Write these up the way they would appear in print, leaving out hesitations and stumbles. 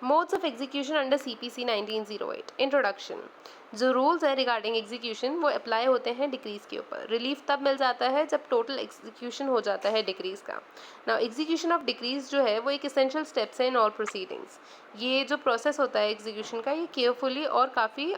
Modes of execution under CPC 1908। Introduction. जो rules हैं regarding execution वो अप्लाई होते हैं डिक्रीज के ऊपर। रिलीफ तब मिल जाता है जब टोटल एग्जीक्यूशन हो जाता है डिक्रीज का। नाउ एग्जीक्यूशन ऑफ डिक्रीज जो है वो एक एसेंशियल स्टेप्स है इन ऑल प्रोसीडिंग्स। ये जो प्रोसेस होता है एग्जीक्यूशन का ये केयरफुली और काफ़ी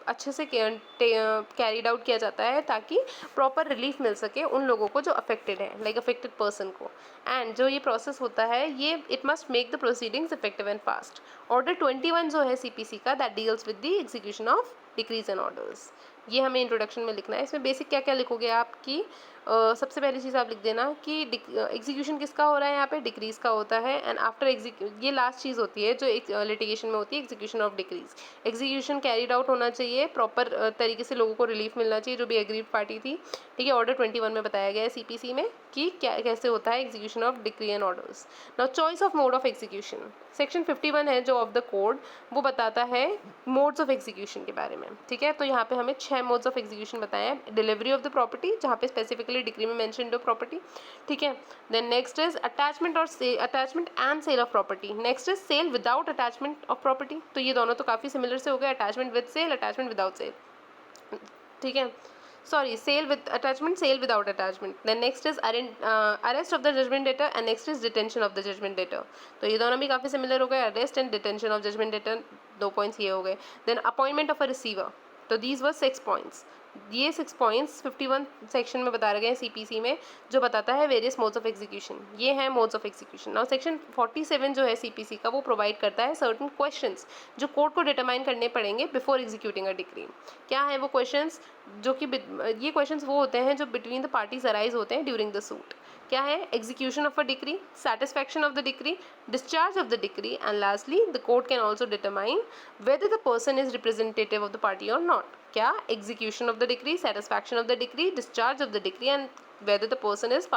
अच्छे से कैरीड आउट किया जाता है ताकि प्रॉपर रिलीफ मिल सके उन लोगों को जो अफेक्टेड है, लाइक अफेक्टेड पर्सन को। एंड जो ये प्रोसेस होता है ये it must make the proceedings effective and fast. Order 21 जो है CPC का that deals with the execution of decrease and orders. ये हमें इंट्रोडक्शन में लिखना है। इसमें बेसिक क्या क्या लिखोगे आप कि सबसे पहली चीज़ आप लिख देना कि एग्जीक्यूशन किसका हो रहा है, यहाँ पे डिक्रीज का होता है। एंड आफ्टर ये लास्ट चीज़ होती है जो एक लिटिगेशन में होती है, execution of decrease. Execution carried out होना चाहिए प्रॉपर तरीके से, लोगों को रिलीफ मिलना चाहिए जो भी एग्रीड पार्टी थी। ठीक है, ऑर्डर 21 में बताया गया है CPC में कि क्या कैसे होता है execution of decree and orders. Now choice of mode of execution, section 51 है जो ऑफ द कोड, वो बताता है मोड्स ऑफ एग्जीक्यूशन के बारे में। ठीक है, तो यहाँ पे हमें 6 मोड्स ऑफ एग्जीक्यूशन बताए हैं। डिलीवरी ऑफ द प्रॉपर्टी, जहाँ पे स्पेसिफिकली डिक्री में मेंशन्ड प्रॉपर्टी। ठीक है, देन नेक्स्ट इज अटैचमेंट और attachment and sale of property. Next is sale without attachment of property. तो ये दोनों तो काफ़ी सिमिलर से हो गए, attachment with sale, attachment without sale. ठीक है, sorry, sale with attachment, sale without attachment. Then next is arrest of the judgement debtor and next is detention of the judgement debtor. तो ये दोनों भी काफ़ी सिमिलर हो गए, arrest and detention of judgement debtor, 2 points ये हो गए। Then appointment of a receiver, तो दीज वर 6 पॉइंट्स। ये 6 पॉइंट्स 51 सेक्शन में बता गए हैं CPC में, जो बताता है वेरियस मोड्स ऑफ एग्जीक्यूशन। ये है modes of execution. Now section 47 जो है CPC का वो प्रोवाइड करता है सर्टन क्वेश्चंस जो कोर्ट को डिटरमाइन करने पड़ेंगे बिफोर एग्जीक्यूटिंग अ डिक्री। क्या है वो क्वेश्चंस? जो कि ये क्वेश्चंस वो होते हैं जो बिटवीन द पार्टीज अराइज होते हैं ड्यूरिंग द सूट। क्या है? Execution of a decree, satisfaction of the decree, discharge of the decree, and lastly the court can also determine whether the person is representative of the party or not. क्या? Execution of the decree, satisfaction of the decree, discharge of the decree, and whether the person is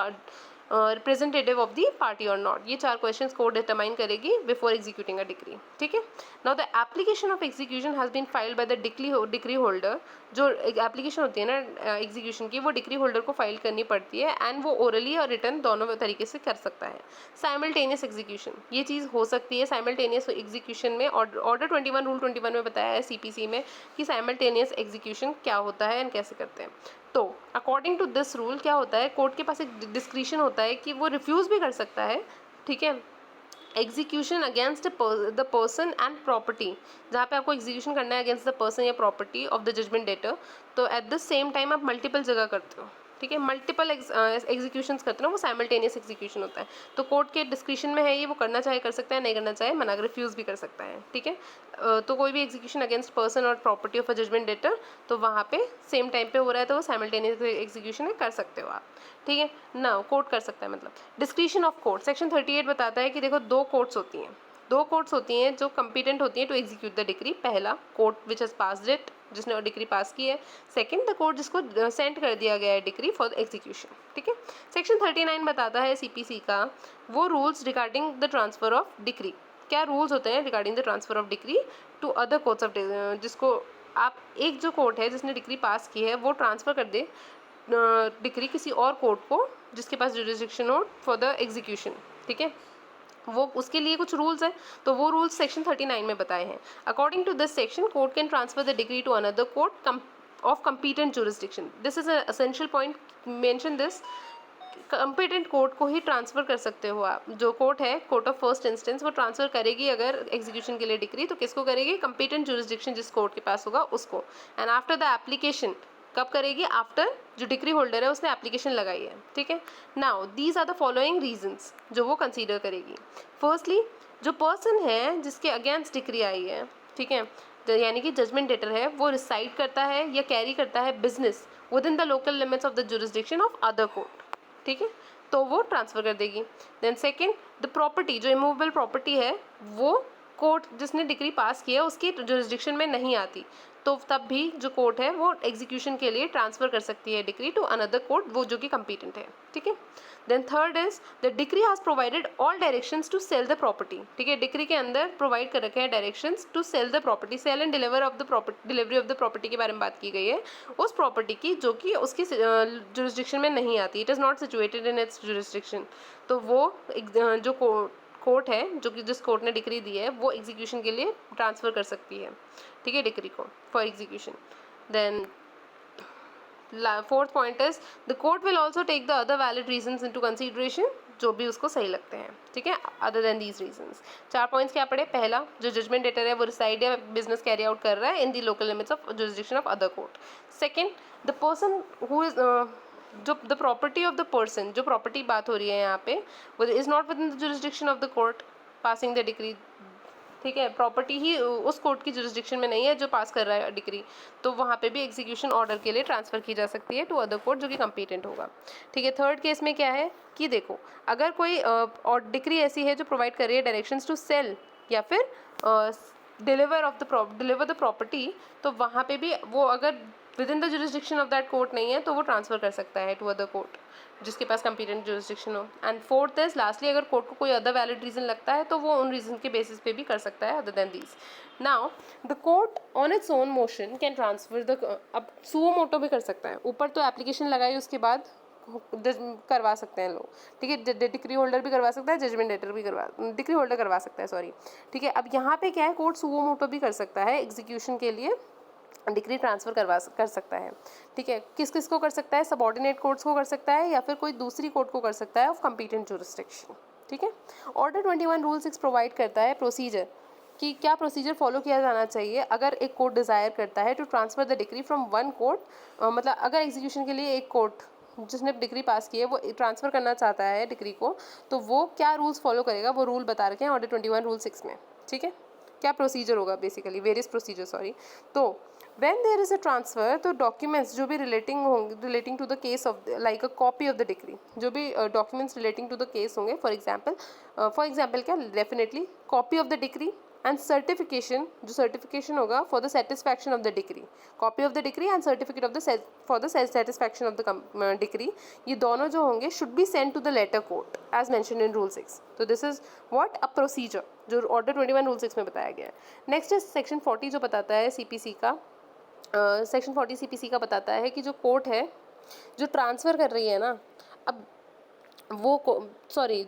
representative of the party और not. ये 4 questions court determine करेगी before executing a decree. ठीक है, now the application of execution has been filed by the decree holder. जो application होती है ना execution की, वो डिक्री होल्डर को फाइल करनी पड़ती है एंड वो ओरली और रिटर्न दोनों तरीके से कर सकता है। साइमल्टेनियस एग्जीक्यूशन, ये चीज़ हो सकती है साइमल्टेनियस एग्जीक्यूशन में। ऑर्डर 21 रूल 21 में बताया है CPC में कि साइमल्टेनियस एग्जीक्यूशन क्या होता है एंड कैसे करते हैं। तो अकॉर्डिंग टू दिस रूल क्या होता है, कोर्ट के पास एक डिस्क्रिशन होता है कि वो रिफ्यूज़ भी कर सकता है। ठीक है, execution against the person and property, जहाँ पे आपको एग्जीक्यूशन करना है अगेंस्ट द पर्सन या property of the judgement debtor, तो एट द सेम टाइम आप मल्टीपल जगह करते हो। ठीक है, मल्टीपल एग्जीक्यूशंस करते हो, वो साइमल्टेनियस एग्जीक्यूशन होता है। तो कोर्ट के डिस्क्रिप्शन में है ये, वो करना चाहे कर सकता है, नहीं करना चाहे मना रिफ्यूज़ भी कर सकता है। ठीक है, तो कोई भी एग्जीक्यूशन अगेंस्ट पर्सन और property of a judgment debtor, तो वहाँ पे सेम टाइम पे हो रहा है तो वो साइमल्टेनियस एग्जीक्यूशन कर सकते हो आप। ठीक है ना, कोर्ट कर सकता है मतलब। डिस्क्रिशन ऑफ कोर्ट, सेक्शन 38 बताता है कि देखो दो कोर्ट्स होती हैं जो कंपिटेंट होती हैं टू एग्जीक्यूट द डिक्री। पहला, court which has passed it, जिसने डिक्री पास की है। सेकंड, द कोर्ट जिसको सेंड कर दिया गया है डिक्री फॉर एग्जीक्यूशन। ठीक है, सेक्शन 39 बताता है CPC का वो rules regarding the transfer of decree. क्या रूल्स होते हैं regarding the transfer of decree to other courts of, जिसको आप एक जो कोर्ट है जिसने डिक्री पास की है वो ट्रांसफ़र कर दे डिक्री किसी और कोर्ट को जिसके पास जुरिस्डिक्शन हो फॉर द एग्जीक्यूशन। ठीक है, वो उसके लिए कुछ रूल्स हैं, तो वो रूल्स सेक्शन 39 में बताए हैं। According to this section, court can transfer the degree to another court of competent jurisdiction. This is a essential point, mention this. Competent court को ही ट्रांसफ़र कर सकते हो आप। जो कोर्ट है, कोर्ट ऑफ फर्स्ट इंस्टेंस, वो ट्रांसफ़र करेगी अगर एग्जीक्यूशन के लिए डिक्री, तो किसको करेगी? कंपीटेंट जुरिस्डिक्शन जिस कोर्ट के पास होगा उसको। एंड आफ्टर द एप्लीकेशन, कब करेगी? आफ्टर जो डिक्री होल्डर है उसने एप्लीकेशन लगाई है। ठीक है, now these are the following reasons जो वो कंसीडर करेगी। फर्स्टली, जो पर्सन है जिसके अगेंस्ट डिक्री आई है, ठीक है, यानी कि जजमेंट डेटर है, वो रिसाइड करता है या कैरी करता है business with in the local limits of the jurisdiction of other court. ठीक है, तो वो ट्रांसफ़र कर देगी। देन सेकंड, द प्रॉपर्टी, जो इमूवेबल प्रॉपर्टी है वो कोर्ट जिसने डिक्री पास किया है उसकी जुरिस्डिक्शन में नहीं आती, तो तब भी जो कोर्ट है वो एग्जीक्यूशन के लिए ट्रांसफ़र कर सकती है डिक्री टू अनदर कोर्ट, वो जो कि कंपीटेंट है। ठीक है, then third is the decree has provided all directions to sale the property. ठीक है, डिक्री के अंदर प्रोवाइड कर रखे हैं directions to sale the property. Sale and delivery of the property के बारे में बात की गई है, उस प्रॉपर्टी की जो कि उसकी जुरिस्डिक्शन में नहीं आती, it is not situated in its jurisdiction. तो वो जो कोर्ट है, जो कि जिस कोर्ट ने डिक्री दी है, वो एग्जीक्यूशन के लिए ट्रांसफ़र कर सकती है, ठीक है, डिक्री को for execution. Then fourth point is the court will also take the other valid reasons into consideration, जो भी उसको सही लगते हैं, ठीक है, other then these reasons. 4 points क्या पढ़े? पहला, जो जजमेंट डेटर है वो रिसाइड या बिजनेस कैरी आउट कर रहा है in the local limits of jurisdiction of other court. Second, the person who is जो the property of the person, जो प्रॉपर्टी बात हो रही है यहाँ पे, वो is not within the jurisdiction of the court passing the decree, ठीक है, प्रॉपर्टी ही उस कोर्ट की जुरिसडिक्शन में नहीं है जो पास कर रहा है डिक्री, तो वहाँ पे भी एग्जीक्यूशन ऑर्डर के लिए ट्रांसफ़र की जा सकती है टू अदर कोर्ट जो कि कंपीटेंट होगा, ठीक है. थर्ड केस में क्या है कि देखो, अगर कोई और डिक्री ऐसी है जो प्रोवाइड कर रही है डायरेक्शंस टू सेल या फिर डिलीवर द प्रॉपर्टी, तो वहाँ पे भी वो अगर with in the jurisdiction of that court नहीं है तो वो ट्रांसफ़र कर सकता है टू अदर कोर्ट जिसके पास कंपीटेंट जुरिसडिक्शन हो. एंड फोर्थ इज लास्टली, अगर कोर्ट को कोई अदर वैलिड रीज़न लगता है तो वो उन रीज़न के बेसिस पे भी कर सकता है other then these. Now the court on its own motion can transfer the, अब सुओ मोटो भी कर सकता है, ऊपर तो एप्लीकेशन लगाई उसके बाद करवा सकते हैं लोग, ठीक है, डिक्री होल्डर भी करवा सकता है, जजमेंट डेटर भी डिक्री होल्डर करवा सकता है, सॉरी, ठीक है. अब यहाँ पे क्या है, कोर्ट सुओ मोटो भी कर सकता है एग्जीक्यूशन के लिए, डिक्री ट्रांसफ़र कर सकता है, ठीक है. किस किस को कर सकता है? सबऑर्डिनेट कोर्ट्स को कर सकता है या फिर कोई दूसरी कोर्ट को कर सकता है ऑफ कंपीटेंट जुरिसडिक्शन, ठीक है. ऑर्डर 21 रूल 6 प्रोवाइड करता है प्रोसीजर, कि क्या प्रोसीजर फॉलो किया जाना चाहिए अगर एक कोर्ट डिज़ायर करता है to transfer the decree from one court, मतलब अगर एग्जीक्यूशन के लिए एक कोर्ट जिसने डिग्री पास की है वो ट्रांसफ़र करना चाहता है डिग्री को, तो वो क्या रूल्स फॉलो करेगा, वो रूल बता रखे हैं ऑर्डर 21 रूल 6 में, ठीक है. क्या प्रोसीजर होगा, बेसिकली वेरियस प्रोसीजर, सॉरी. तो when there is a transfer, तो डॉक्यूमेंट्स जो भी relating to the case of like a copy of the degree, जो भी documents relating to the case होंगे, फॉर एग्जाम्पल क्या, definitely copy of the degree and certification, जो certification होगा for the satisfaction of the degree, copy of the degree and certificate of the for the satisfaction of the degree, ये दोनों जो होंगे should be send to the letter court as mention in rule 6. तो this is what a procedure जो order 21 rule 6 में बताया गया है. नेक्स्ट इज सेक्शन 40 जो बताता है सीपीसी का, सेक्शन 40 सीपीसी का बताता है कि जो कोर्ट है जो ट्रांसफ़र कर रही है ना, अब वो सॉरी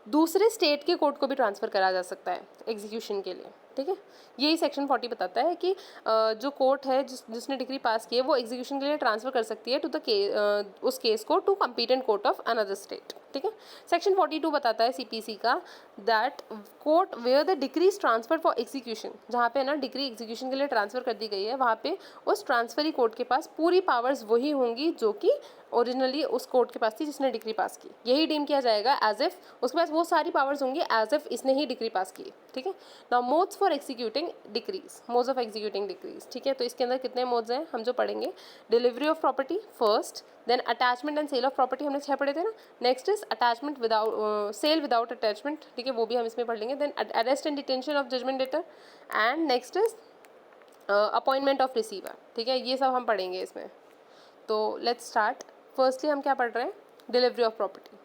दूसरे स्टेट के कोर्ट को भी ट्रांसफ़र करा जा सकता है एग्जीक्यूशन के लिए, ठीक है. यही सेक्शन 40 बताता है कि जो कोर्ट है जिसने डिग्री पास की है वो एग्जीक्यूशन के लिए ट्रांसफ़र कर सकती है टू द उस केस को to competent court of another state, ठीक है. सेक्शन 42 बताता है सीपीसी का that court where the degree is transfer for execution, जहाँ पे ना डिग्री एग्जीक्यूशन के लिए ट्रांसफ़र कर दी गई है, वहाँ पे उस ट्रांसफरी कोर्ट के पास पूरी पावर्स वही होंगी जो कि ओरिजिनली उस कोर्ट के पास थी जिसने डिग्री पास की. यही डीम किया जाएगा एज इफ उसके पास वो सारी पावर्स होंगी एज इफ इसने ही डिग्री पास की, ठीक है. Now modes for executing decrease, modes of executing decrease, ठीक है. तो इसके अंदर कितने मोड्स हैं हम जो पढ़ेंगे, delivery of property first, then attachment and sale of property हमने 6 पढ़े थे ना. Next is attachment without sale without attachment, ठीक है, वो भी हम इसमें पढ़ लेंगे. Then arrest and detention of judgement debtor and next is appointment of receiver, ठीक है. ये सब हम पढ़ेंगे इसमें. तो लेट्स स्टार्ट. फर्स्टली हम क्या पढ़ रहे हैं, delivery of property.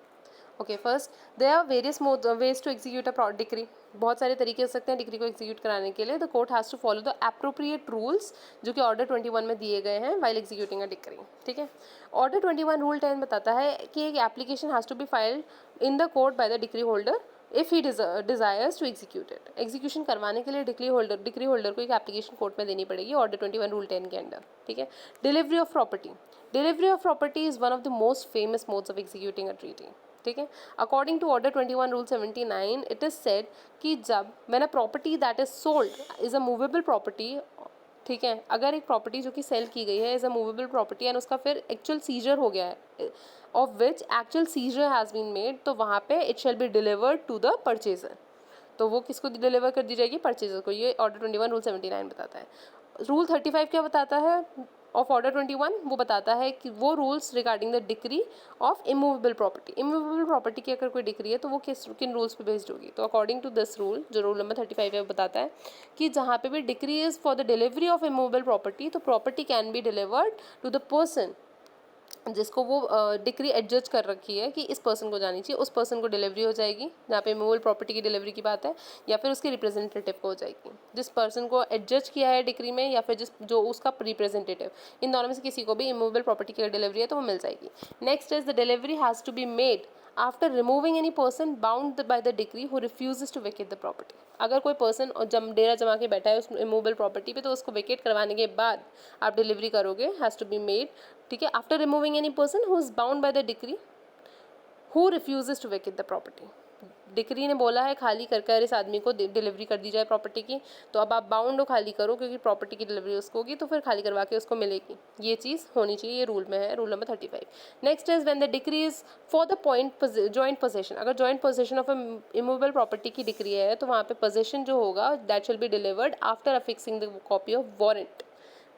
Okay, first there are various ways to execute a decree. बहुत सारे तरीके हो सकते हैं डिक्री को एग्जीक्यूट कराने के लिए. The court has to follow the appropriate rules जो कि ऑर्डर 21 में दिए गए हैं वाइल एग्जीक्यूटिंग अ डिक्री, ठीक है. ऑर्डर 21 रूल 10 बताता है कि एक application has to be filed in the court by the decree holder if he desires to execute it. Execution करवाने के लिए डिक्री होल्डर को एक एप्लीकेशन कोर्ट में देनी पड़ेगी ऑर्डर 21 रूल 10 के अंडर, ठीक है. Delivery of property. Delivery of property is one of the most famous modes of executing a treaty, ठीक है. According to order 21 rule 79 it is said कि जब when a property that is sold is a movable property, ठीक है, अगर एक property जो कि सेल की गई है is a movable property and उसका फिर एक्चुअल सीजर हो गया है of which actual seizure has been made, तो वहाँ पे it shall be delivered to the purchaser. तो वो किसको डिलीवर कर दी जाएगी, परचेजर को. ये ऑर्डर 21 रूल 79 बताता है. रूल 35 क्या बताता है ऑफ ऑर्डर 21, वो बताता है कि वो rules regarding the decree of immovable property. Immovable property की अगर कोई डिक्री है तो वो किन रूल्स पे बेस्ड होगी. तो अकॉर्डिंग टू दिस रूल, जो रूल नंबर 35 है, वो बताता है कि जहाँ पे भी decree is for the delivery of immovable property, तो property can be delivered to the person जिसको वो डिक्री एडजस्ट कर रखी है कि इस पर्सन को जानी चाहिए, उस पर्सन को डिलीवरी हो जाएगी जहाँ पे मूवेबल प्रॉपर्टी की डिलीवरी की बात है, या फिर उसके रिप्रेजेंटेटिव को हो जाएगी जिस पर्सन को एडजस्ट किया है डिक्री में, या फिर जो उसका रिप्रेजेंटेटिव. इन दोनों में से किसी को भी इमूवेबल प्रॉपर्टी की डिलीवरी है तो वो मिल जाएगी. Next is the delivery has to be made after removing any person bound by the decree who refuses to vacate the property. अगर कोई पर्सन डेरा जमा के बैठा है उस इमूवेबल प्रॉपर्टी पे, तो उसको वेकेट करवाने के बाद आप डिलीवरी करोगे, हैज़ टू बी मेड, ठीक है, after removing any person who is bound by the decree who refuses to vacate the property. Decree ने बोला है खाली कर कर इस आदमी को डिलीवरी कर दी जाए प्रॉपर्टी की, तो अब आप बाउंड हो खाली करो, क्योंकि प्रॉपर्टी की डिलीवरी उसको होगी, तो फिर खाली करवा के उसको मिलेगी। ये चीज़ होनी चाहिए, ये रूल में है, rule number 35। Next is when the decree is for the point joint possession. अगर joint possession of immovable property की डिक्री है, तो वहाँ पे पोजेशन जो होगा that shall be delivered after affixing the copy of warrant.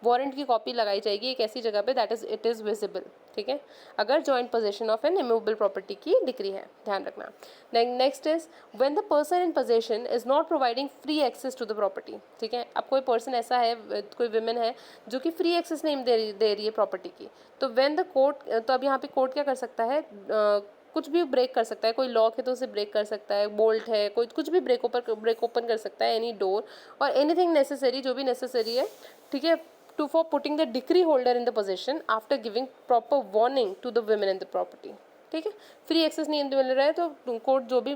Warrant की copy लगाई जाएगी एक ऐसी जगह पे that is it is visible, ठीक है, अगर joint possession of an immovable property की डिक्री है, ध्यान रखना। Next is when the person in possession is not providing free access to the property, ठीक है। अब कोई पर्सन ऐसा है, कोई विमेन है जो कि फ्री एक्सेस नहीं दे रही है प्रॉपर्टी की, तो व्हेन द कोर्ट, तो अब यहाँ पे कोर्ट क्या कर सकता है, कुछ भी ब्रेक कर सकता है, कोई लॉक है तो उसे ब्रेक कर सकता है, बोल्ट है, कोई कुछ भी ब्रेक ओपन कर सकता है, एनी डोर और एनीथिंग नेसेसरी, जो भी नेसेसरी है, ठीक है, to for putting the decree holder in the possession after giving proper warning to the women in the property, ठीक है। फ्री एक्सेस नहीं मिल रहा है तो कोर्ट जो भी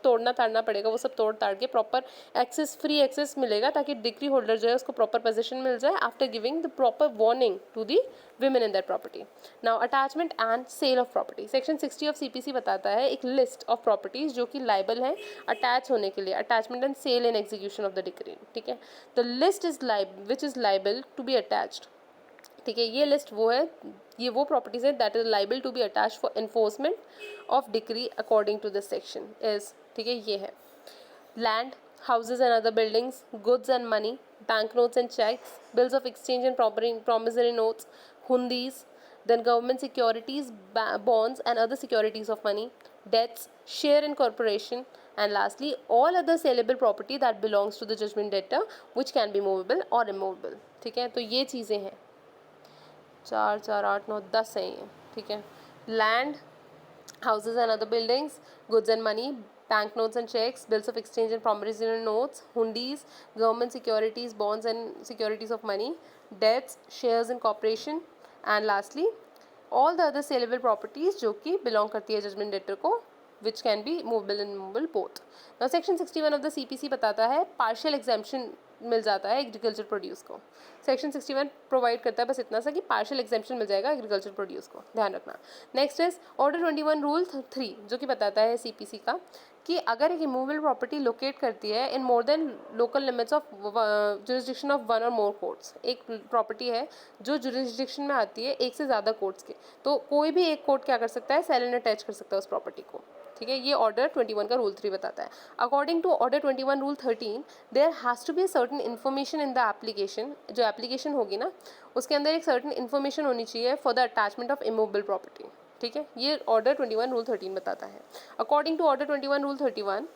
तोड़ना ताड़ना पड़ेगा वो सब तोड़ ताड़ के प्रॉपर एक्सेस, फ्री एक्सेस मिलेगा, ताकि डिक्री होल्डर जो है उसको प्रॉपर पोजीशन मिल जाए after giving the proper warning to the women in that property. Now attachment and sale of property. Section 60 of CPC बताता है एक लिस्ट ऑफ प्रॉपर्टीज जो कि लाइबल है अटैच होने के लिए, attachment and sale in execution of the decree, ठीक है। The list is which is liable to be attached, ठीक है, ये लिस्ट वो है, ये वो प्रॉपर्टीज है that is liable to be attached for enforcement of decree according to this section is, ठीक है, ये है land, houses and other buildings, goods and money, banknotes and checks, bills of exchange and promissory notes, hundis, then government securities, bonds and other securities of money, debts, share in corporation, and lastly all other saleable property that belongs to the judgment debtor which can be movable or immovable, ठीक है। तो ये चीज़ें हैं, 4 4 8 9 10 हैं ये, ठीक है। Land, houses and other buildings, goods and money, banknotes and checks, bills of exchange and promissory notes, hundis, government securities, bonds and securities of money, debts, shares in corporation, and lastly all the other saleable properties जो कि belong करती है judgment debtor को, which can be movable and immovable both. Now section 61 of the CPC बताता है partial exemption मिल जाता है agriculture produce को। सेक्शन 61 प्रोवाइड करता है बस इतना सा कि पार्शियल एग्जेम्पशन मिल जाएगा एग्रीकल्चर प्रोड्यूस को, ध्यान रखना। नेक्स्ट इज ऑर्डर 21 रूल 3 जो कि बताता है सीपीसी का कि अगर एक इमूवेबल प्रॉपर्टी लोकेट करती है in more than local limits of jurisdiction of one or more courts, एक प्रॉपर्टी है जो जुरिस्डिक्शन में आती है एक से ज़्यादा कोर्ट्स के, तो कोई भी एक कोर्ट क्या कर सकता है, सेल एंड अटैच कर सकता है उस प्रॉपर्टी को, ठीक है। ये ऑर्डर 21 का रूल 3 बताता है। According to order 21 rule 13 there has to be certain information in the application, जो एप्लीकेशन होगी ना उसके अंदर एक सर्टन इन्फॉर्मेशन होनी चाहिए for the attachment of immovable property, ठीक है। ये ऑर्डर 21 रूल 13 बताता है। According to order 21 rule 31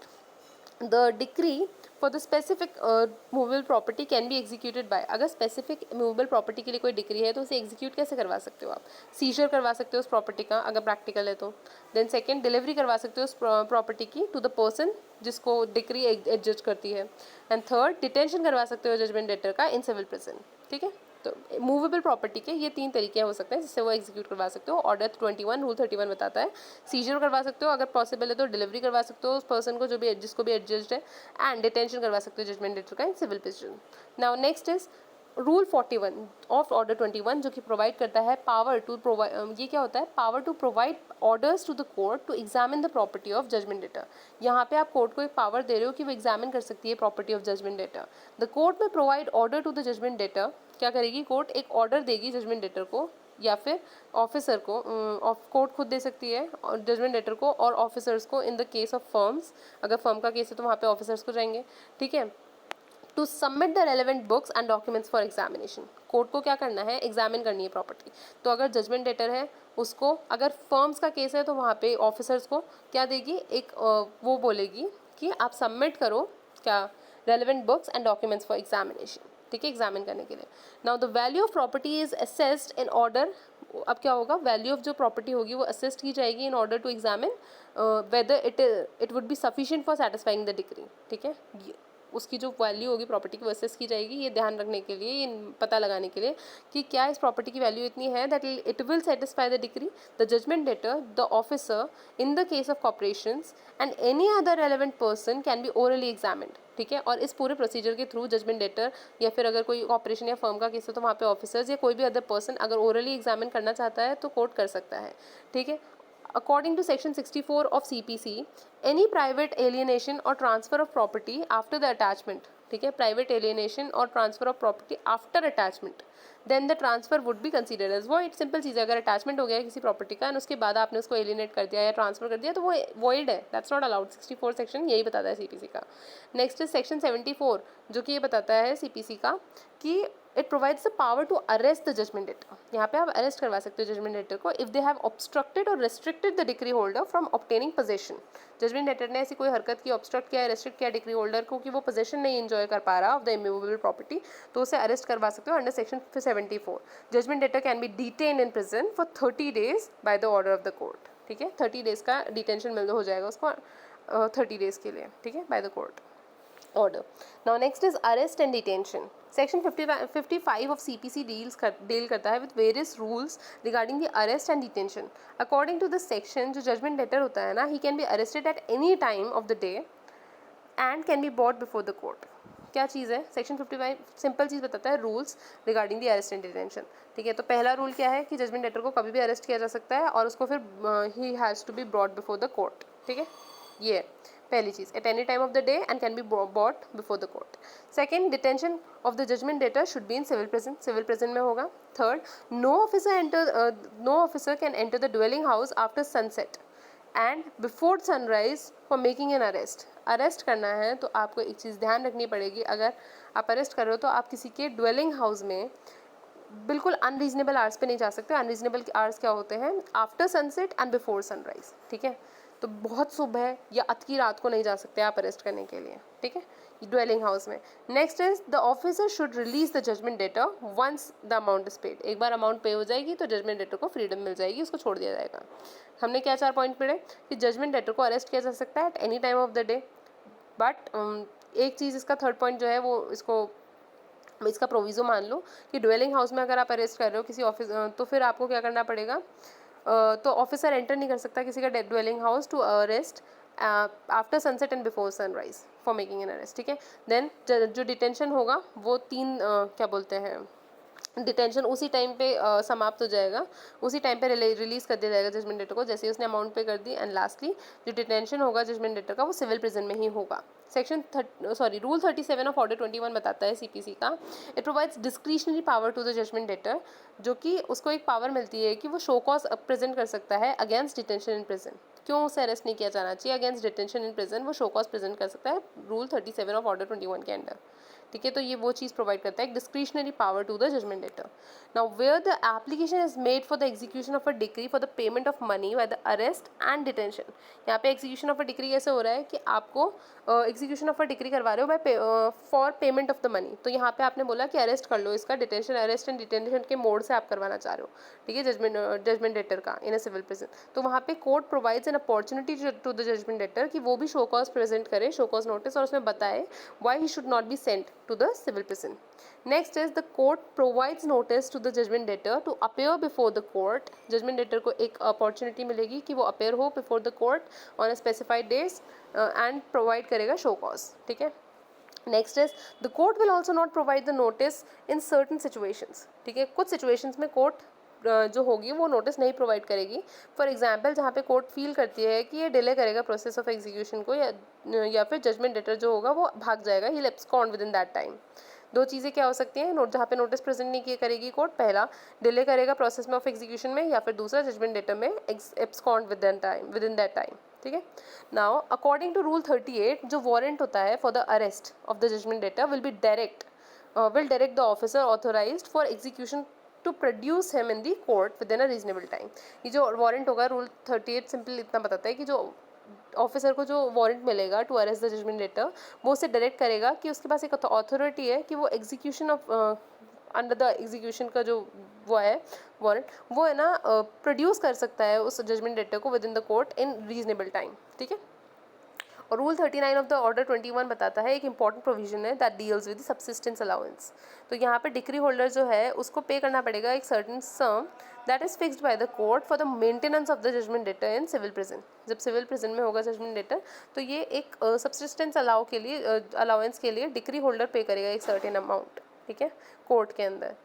the decree for the specific movable property can be executed by, अगर स्पेसिफिक मूवेबल प्रॉपर्टी के लिए कोई डिक्री है तो उसे एग्जीक्यूट कैसे करवा सकते हो आप, सीजर करवा सकते हो उस प्रॉपर्टी का अगर प्रैक्टिकल है तो, देन सेकंड डिलीवरी करवा सकते हो उस प्रॉपर्टी की टू द पर्सन जिसको डिक्री एडजस्ट करती है, एंड थर्ड डिटेंशन करवा सकते हो जजमेंट डेटर का इन सिविल प्रिजन, ठीक है। तो मूवेबल प्रॉपर्टी के ये 3 तरीके हो सकते हैं जिससे वो एग्जीक्यूट करवा सकते हो। ऑर्डर 21 रूल 31 बताता है सीजर करवा सकते हो, अगर पॉसिबल है तो डिलीवरी करवा सकते हो उस पर्सन को जो भी जिसको भी एडजस्ट है, एंड डिटेंशन करवा सकते हो जजमेंट डेटर का in civil prison. Now next is rule 41 of order 21 जो कि प्रोवाइड करता है पावर टू प्रोवाइड, ये क्या होता है, power to provide orders to the court to examine the property of judgement debtor. यहाँ पे आप कोर्ट को एक पावर दे रहे हो कि वो एग्जामिन कर सकती है property of judgement debtor. The court may provide order to the judgement debtor, क्या करेगी कोर्ट, एक ऑर्डर देगी जजमेंट डेटर को या फिर ऑफिसर को, कोर्ट खुद दे सकती है जजमेंट डेटर को और ऑफिसर्स को in the case of firms, अगर फर्म का केस है तो वहाँ पे ऑफिसर्स को जाएंगे, ठीक है, to submit the relevant books and documents for examination. Court को क्या करना है, एग्जामिन करनी है प्रॉपर्टी। तो अगर जजमेंट डेटर है उसको, अगर फर्म्स का केस है तो वहाँ पे ऑफिसर्स को क्या देगी, एक वो बोलेगी कि आप सबमिट करो क्या, relevant books and documents for examination, ठीक है, एग्जामिन करने के लिए। Now the value of property is assessed in order, अब क्या होगा, वैल्यू ऑफ जो प्रॉपर्टी होगी वो असेस्ड की जाएगी in order to examine whether it would be sufficient for satisfying the decree, ठीक है। उसकी जो वैल्यू होगी प्रॉपर्टी की असेस की जाएगी, ये ध्यान रखने के लिए, ये पता लगाने के लिए कि क्या इस प्रॉपर्टी की वैल्यू इतनी है that it will satisfy the decree, the judgement debtor, the officer in the case of corporations and any other relevant person can be orally examined, ठीक है। और इस पूरे प्रोसीजर के थ्रू जजमेंट डेटर या फिर अगर कोई कॉर्पोरेशन या फर्म का केस है तो वहाँ पे ऑफिसर्स या कोई भी अदर पर्सन अगर ओरली एग्जामिन करना चाहता है तो कोर्ट कर सकता है, ठीक है। According to section 64 of CPC, any private alienation or transfer of property after the attachment, ठीक है, प्राइवेट एलियनेशन और transfer of property after attachment, then the transfer would be considered as void. Simple चीज़ है, अगर attachment हो गया किसी property का एंड उसके बाद आपने उसको एलियनेट कर दिया या ट्रांसफर कर दिया तो वो वॉइड है, दैट्स नॉट अलाउड। 64 सेक्शन यही बताता है सीपीसी का। नेक्स्ट इज सेक्शन 74 जो कि ये बताता है सीपीसी का कि it provides the power to arrest the judgement debtor. यहाँ पे आप अरेस्ट करवा सकते हो जजमेंट डेटर को इफ दे हैव ऑब्स्ट्रक्टेड और restricted the decree holder from obtaining possession. Judgment debtor ने ऐसी कोई हरकत की, ऑब्स्ट्रक्ट किया, रेस्ट्रिक्ट किया डिक्री होल्डर को कि वो पोजेशन नहीं एंजॉय कर पा रहा ऑफ द इमूवेबल प्रॉपर्टी, तो उसे अरेस्ट करवा सकते हो under section 74। Judgment debtor can be detained in prison for 30 days by the order of the court, ठीक है। 30 days का डिटेंशन मिल हो जाएगा उसको 30 days के लिए, ठीक है, bye the court order. Now next is arrest and detention. Section 55 of CPC deal करता है with various rules regarding the arrest and detention. According to this section, जो judgment debtor होता है ना, he can be arrested at any time of the day and can be brought before the court. क्या चीज़ है? Section 55 simple चीज़ बताता है rules regarding the arrest and detention, ठीक है। तो पहला रूल क्या है कि जजमेंट डेटर को कभी भी अरेस्ट किया जा सकता है और उसको फिर he has to be brought before the court, ठीक है। ये पहली चीज़, at any time of the day and can be bought before the court. Second, detention of the judgement debtor should be in civil prison, civil prison में होगा। Third, no officer can enter the dwelling house after sunset and before sunrise for making an arrest. Arrest करना है तो आपको एक चीज़ ध्यान रखनी पड़ेगी, अगर आप अरेस्ट कर रहे हो तो आप किसी के ड्वेलिंग हाउस में बिल्कुल अनरीजनेबल आवर्स पे नहीं जा सकते। अनरीजनेबल आवर्स क्या होते हैं? After sunset and before sunrise, ठीक है। तो बहुत सुबह या अत की रात को नहीं जा सकते आप अरेस्ट करने के लिए, ठीक है, ड्वेलिंग हाउस में। Next is the officer should release the judgement debtor once the amount is paid. एक बार अमाउंट पे हो जाएगी तो जजमेंट डेटर को फ्रीडम मिल जाएगी, उसको छोड़ दिया जाएगा। हमने क्या 4 पॉइंट पढ़े कि जजमेंट डेटर को अरेस्ट किया जा सकता है eight any time of the day, but एक चीज़ इसका थर्ड पॉइंट जो है वो इसका प्रोविज़ो मान लो कि ड्वेलिंग हाउस में अगर आप अरेस्ट कर रहे हो किसी ऑफिस तो फिर आपको क्या करना पड़ेगा, तो ऑफिसर एंटर नहीं कर सकता किसी का dwelling house to arrest after sunset and before sunrise for making an arrest, ठीक है। देन जो डिटेंशन होगा वो 3 क्या बोलते हैं, डिटेंशन उसी टाइम पे समाप्त हो जाएगा, उसी टाइम पे रिलीज़ कर दिया जाएगा जजमेंट डेटर को जैसे ही उसने अमाउंट पे कर दी। एंड लास्टली जो डिटेंशन होगा जजमेंट डेटर का वो सिविल प्रिजन में ही होगा। रूल 37 ऑफ ऑर्डर 21 बताता है सीपीसी का, it provides discretionary power to the judgement debtor, जो कि उसको एक पावर मिलती है कि वो शो कॉज प्रेजेंट कर सकता है अगेंस्ट डिटेंशन इन प्रिजन। क्यों उसे अरेस्ट नहीं किया जाना चाहिए? अगेंस्ट डिटेंशन इन प्रिजन वो शो कॉज प्रेजेंट कर सकता है रूल 37 ऑफ ऑर्डर 21 के अंडर, ठीक है। तो ये वो चीज़ प्रोवाइड करता है, discretionary power to the judgement debtor. Now where the application is made for the execution of a decree for the payment of money by the arrest and detention. यहाँ पे एग्जीक्यूशन ऑफ अ डिक्री कैसे हो रहा है कि आपको execution of a decree करवा रहे हो by for payment of the money. तो यहाँ पे आपने बोला कि अरेस्ट कर लो इसका, डिटेंशन अरेस्ट एंड डिटेंशन के मोड से आप करवाना चाह रहे हो, ठीक है, जजमेंट डेटर का इन अ सिविल प्रिजन। तो वहाँ पे court provides an opportunity to the judgement debtor कि वो भी शो कॉज प्रेजेंट करे, शो कॉज नोटिस, और उसमें बताए why he should not be sent to the civil prison. Next is the court provides notice to the judgment debtor to appear before the court. Judgment debtor को एक opportunity मिलेगी कि वो appear हो before the court on a specified days and provide करेगा show cause, ठीक है। Next is the court will also not provide the notice in certain situations, ठीक है। कुछ situations में court जो होगी वो नोटिस नहीं प्रोवाइड करेगी। फॉर एग्जांपल जहाँ पे कोर्ट फील करती है कि ये डिले करेगा प्रोसेस ऑफ एग्जीक्यूशन को, या फिर जजमेंट डेटर जो होगा वो भाग जाएगा, he abscond within that time. दो चीज़ें क्या हो सकती हैं जहाँ पे नोटिस प्रेजेंट नहीं किए करेगी कोर्ट, पहला डिले करेगा प्रोसेस में ऑफ एग्जीक्यूशन में, या फिर दूसरा जजमेंट डेटर में abscond within that time, ठीक है। नाउ अकॉर्डिंग टू रूल 38 जो वारंट होता है for the arrest of the judgement debtor will direct the officer authorised for execution to produce him in the court within a reasonable time. ये जो warrant होगा rule 38 simple इतना बताता है कि जो ऑफिसर को जो वारंट मिलेगा to arrest the judgment letter, वो उसे डायरेक्ट करेगा कि उसके पास एक अथॉरिटी है कि वो execution of under the execution का जो वो है वारंट, वो है ना प्रोड्यूस कर सकता है उस जजमेंट लेटर को with in the court in reasonable time, ठीक है। और रूल 39 ऑफ द ऑर्डर 21 बताता है, एक इंपॉर्टेंट प्रोविजन है that deals with subsistence allowance. तो यहाँ पे डिक्री होल्डर जो है उसको पे करना पड़ेगा एक certain sum that is fixed by the court for the maintenance of the judgement debtor in civil prison. जब सिविल प्रिजन में होगा जजमेंट डेटर तो ये एक सब्सिस्टेंस अलाउंस के लिए डिक्री होल्डर पे करेगा एक सर्टेन अमाउंट, ठीक है, कोर्ट के अंदर।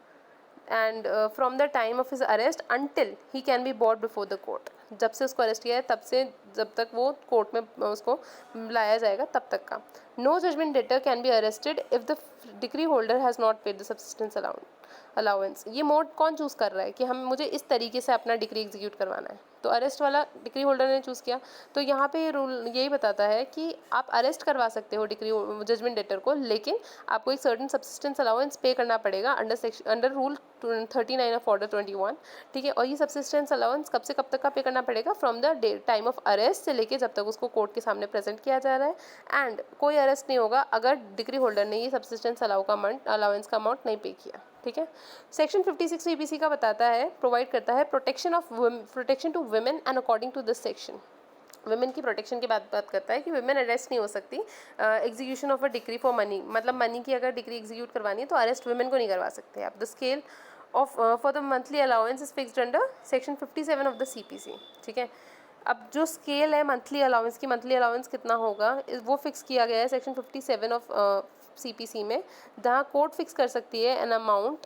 And from the time of his arrest until he can be bought before the court, जब से उसको अरेस्ट किया है तब से जब तक वो कोर्ट में उसको लाया जाएगा तब तक का। No judgment debtor can be arrested if the decree holder has not paid the subsistence allowance. ये मोड कौन चूज़ कर रहा है कि हम मुझे इस तरीके से अपना डिक्री एग्जीक्यूट करवाना है, तो अरेस्ट वाला डिक्री होल्डर ने चूज़ किया। तो यहाँ पे रूल यही बताता है कि आप अरेस्ट करवा सकते हो डिक्री जजमेंट डेटर को, लेकिन आपको एक सर्टेन सब्सिस्टेंस अलाउंस पे करना पड़ेगा अंडर रूल 39 ऑफ ऑर्डर 21, ठीक है। और ये सब्सिस्टेंस अलाउंस कब से कब तक का पे करना पड़ेगा, from the time of arrest से लेके जब तक उसको कोर्ट के सामने प्रेजेंट किया जा रहा है। एंड कोई अरेस्ट नहीं होगा अगर डिक्री होल्डर ने ये सब्सिस्टेंस अलाउंस का अमाउंट नहीं पे किया, ठीक है। सेक्शन 56 सीपीसी का बताता है, प्रोवाइड करता है protection to women and according to this section women की प्रोटेक्शन की बात करता है कि वुमेन अरेस्ट नहीं हो सकती execution of a decree for money, मतलब मनी की अगर डिक्री एग्जीक्यूट करवानी है तो अरेस्ट वुमेन को नहीं करवा सकते आप। The scale of for the monthly allowance is fixed under section 57 of the CPC, ठीक है। अब जो स्केल है मंथली अलाउंस की, मंथली अलाउंस कितना होगा वो फिक्स किया गया है सेक्शन 57 ऑफ सीपीसी में, जहाँ कोर्ट फिक्स कर सकती है एन अमाउंट,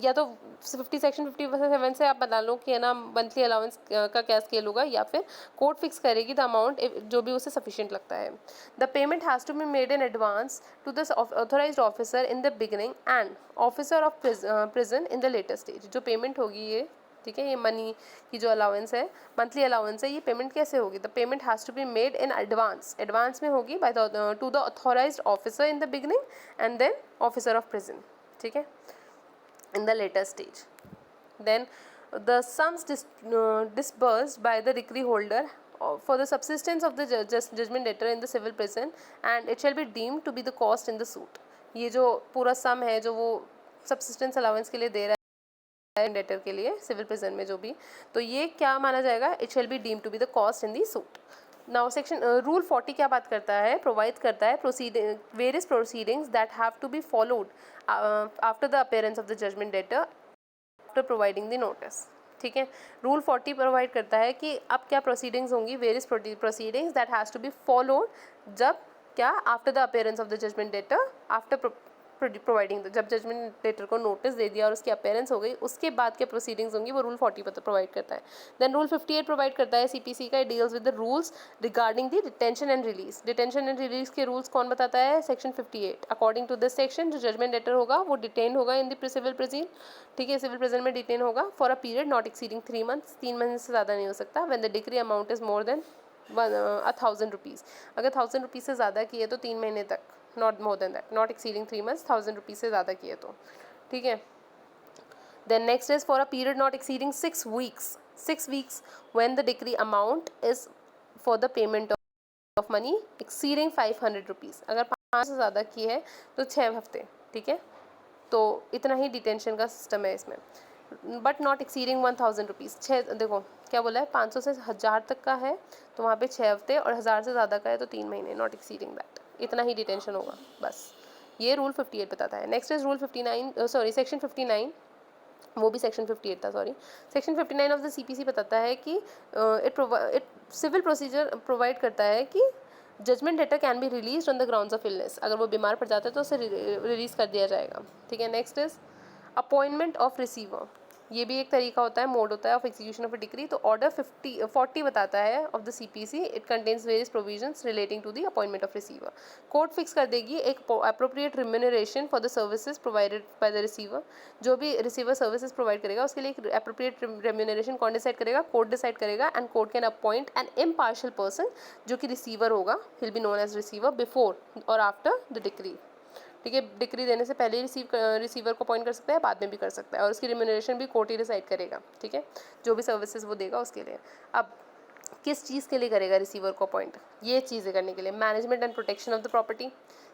या तो सेक्शन 57 से आप बता लो कि है ना मंथली अलाउंस का क्या स्केल होगा, या फिर कोर्ट फिक्स करेगी द अमाउंट जो भी उसे सफिशिएंट लगता है। The payment has to be made in advance to the authorised officer in the beginning and officer of prison in the later stage. जो पेमेंट होगी ये, ठीक है, ये मनी की जो अलाउंस है, मंथली अलाउंस है, ये पेमेंट कैसे होगी, the payment has to be made in advance में होगी by to the authorised officer in the beginning and then officer of prison, ठीक है, in the later stage. Then the sums disbursed by the decree holder for the subsistence of the judgment debtor in the civil prison and it shall be deemed to be the cost in the suit। ये जो पूरा सम है जो वो subsistence allowance के लिए दे रहा है डेटर के लिए सिविल प्रिजन में जो भी, तो ये क्या माना जाएगा, it shall be deemed to be the cost in the suit. Now section rule 40 क्या बात करता है, प्रोवाइड करता है various proceedings that have to be followed after the appearance of the judgement debtor after providing the notice, ठीक है। Rule 40 provide करता है कि अब क्या प्रोसीडिंग्स होंगी, various proceedings that has to be followed जब क्या, after the appearance of the judgement debtor after providing, जब जजमेंट डेटर को नोटिस दे दिया और उसकी अपीयरेंस हो गई उसके बाद क्या प्रोसीडिंग्स होंगी, वो रूल 40 पर प्रोवाइड करता है। देन रूल 58 प्रोवाइड करता है सीपीसी का, deals with the rules regarding the detention and release. Detention and release के रूल्स कौन बताता है, section 58। According to this section जो जजमेंट डेटर होगा वो डिटेन होगा इन द सिविल प्रिजन, ठीक है, सिविल प्रिजन में डिटेन होगा for a period not exceeding 3 months, 3 महीने से ज़्यादा नहीं हो सकता। When the decree amount is more than 1000 rupees, अगर 1000 रुपीज़ से ज़्यादा किए तो 3 महीने तक, not more than that, not exceeding 3 months, 1000 rupees से ज़्यादा किए तो, ठीक है। Then next is for a period not exceeding 6 weeks when the decree amount is for the payment of money exceeding 500 rupees, अगर 5 से ज़्यादा की है तो 6 हफ्ते, ठीक है। तो इतना ही डिटेंशन का सिस्टम है इसमें, बट नॉट एक्सीडिंग 1000 रुपीज़। 6 देखो क्या बोला है, 500 से 1000 तक का है तो वहाँ पे 6 हफ्ते, और 1000 से ज़्यादा का है तो 3 महीने, नॉट एक्सीडिंग दैट, इतना ही डिटेंशन होगा बस। ये रूल 58 बताता है। Next is rule 59, sorry section 59, वो भी सेक्शन 58 था, sorry. Section 59 of the CPC बताता है कि इट सिविल प्रोसीजर प्रोवाइड करता है कि judgment debtor can be release on the grounds of illness, अगर वो बीमार पड़ जाता है तो उसे रिलीज कर दिया जाएगा, ठीक है। Next is appointment of receiver, ये भी एक तरीका होता है, मोड होता है of execution of a decree. तो ऑर्डर 40 बताता है of the CPC, it contains various provisions relating to the appointment of receiver. Court fix कर देगी एक appropriate remuneration for the services provided by the receiver, जो भी रिसीवर सर्विसेज प्रोवाइड करेगा उसके लिए एक अप्रोप्रिएट रिम्यूनरेशन कौन डिसाइड करेगा, कोर्ट डिसाइड करेगा। And court can appoint an impartial person जो कि रिसीवर होगा, will be known as receiver before और आफ्टर द डिक्री, ठीक है। डिक्री देने से पहले रिसीवर को अपॉइंट कर सकता है, बाद में भी कर सकता है, और उसकी रिम्यूनरेशन भी कोर्ट ही डिसाइड करेगा, ठीक है, जो भी सर्विसेज वो देगा उसके लिए। अब किस चीज़ के लिए करेगा रिसीवर को अपॉइंट, ये चीज़ें करने के लिए, management and protection of the property,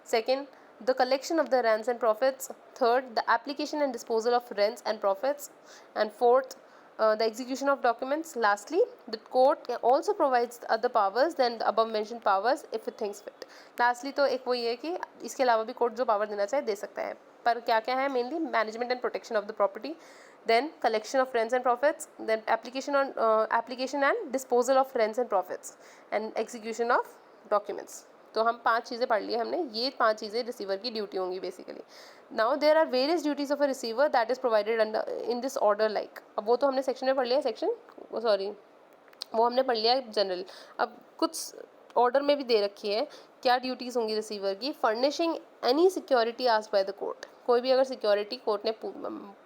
second the collection of the rents and profits, third the application and disposal of rents and profits, and fourth the execution of documents. Lastly, the court also provides other powers than the above mentioned powers if it thinks fit. Lastly तो एक वही है कि इसके अलावा भी court जो power देना चाहे दे सकता है, पर क्या क्या है? Mainly management and protection of the property, then collection of rents and profits, then application and disposal of rents and profits, and execution of documents. तो हम 5 चीज़ें पढ़ लिए हमने, ये 5 चीज़ें रिसीवर की ड्यूटी होंगी basically. Now there are various duties of a receiver that is provided under in this order like. अब वो तो हमने सेक्शन में पढ़ लिया, वो हमने पढ़ लिया जनरल. अब कुछ ऑर्डर में भी दे रखी है क्या ड्यूटीज़ होंगी रिसीवर की. Furnishing any security asked by the court. कोई भी अगर सिक्योरिटी कोर्ट ने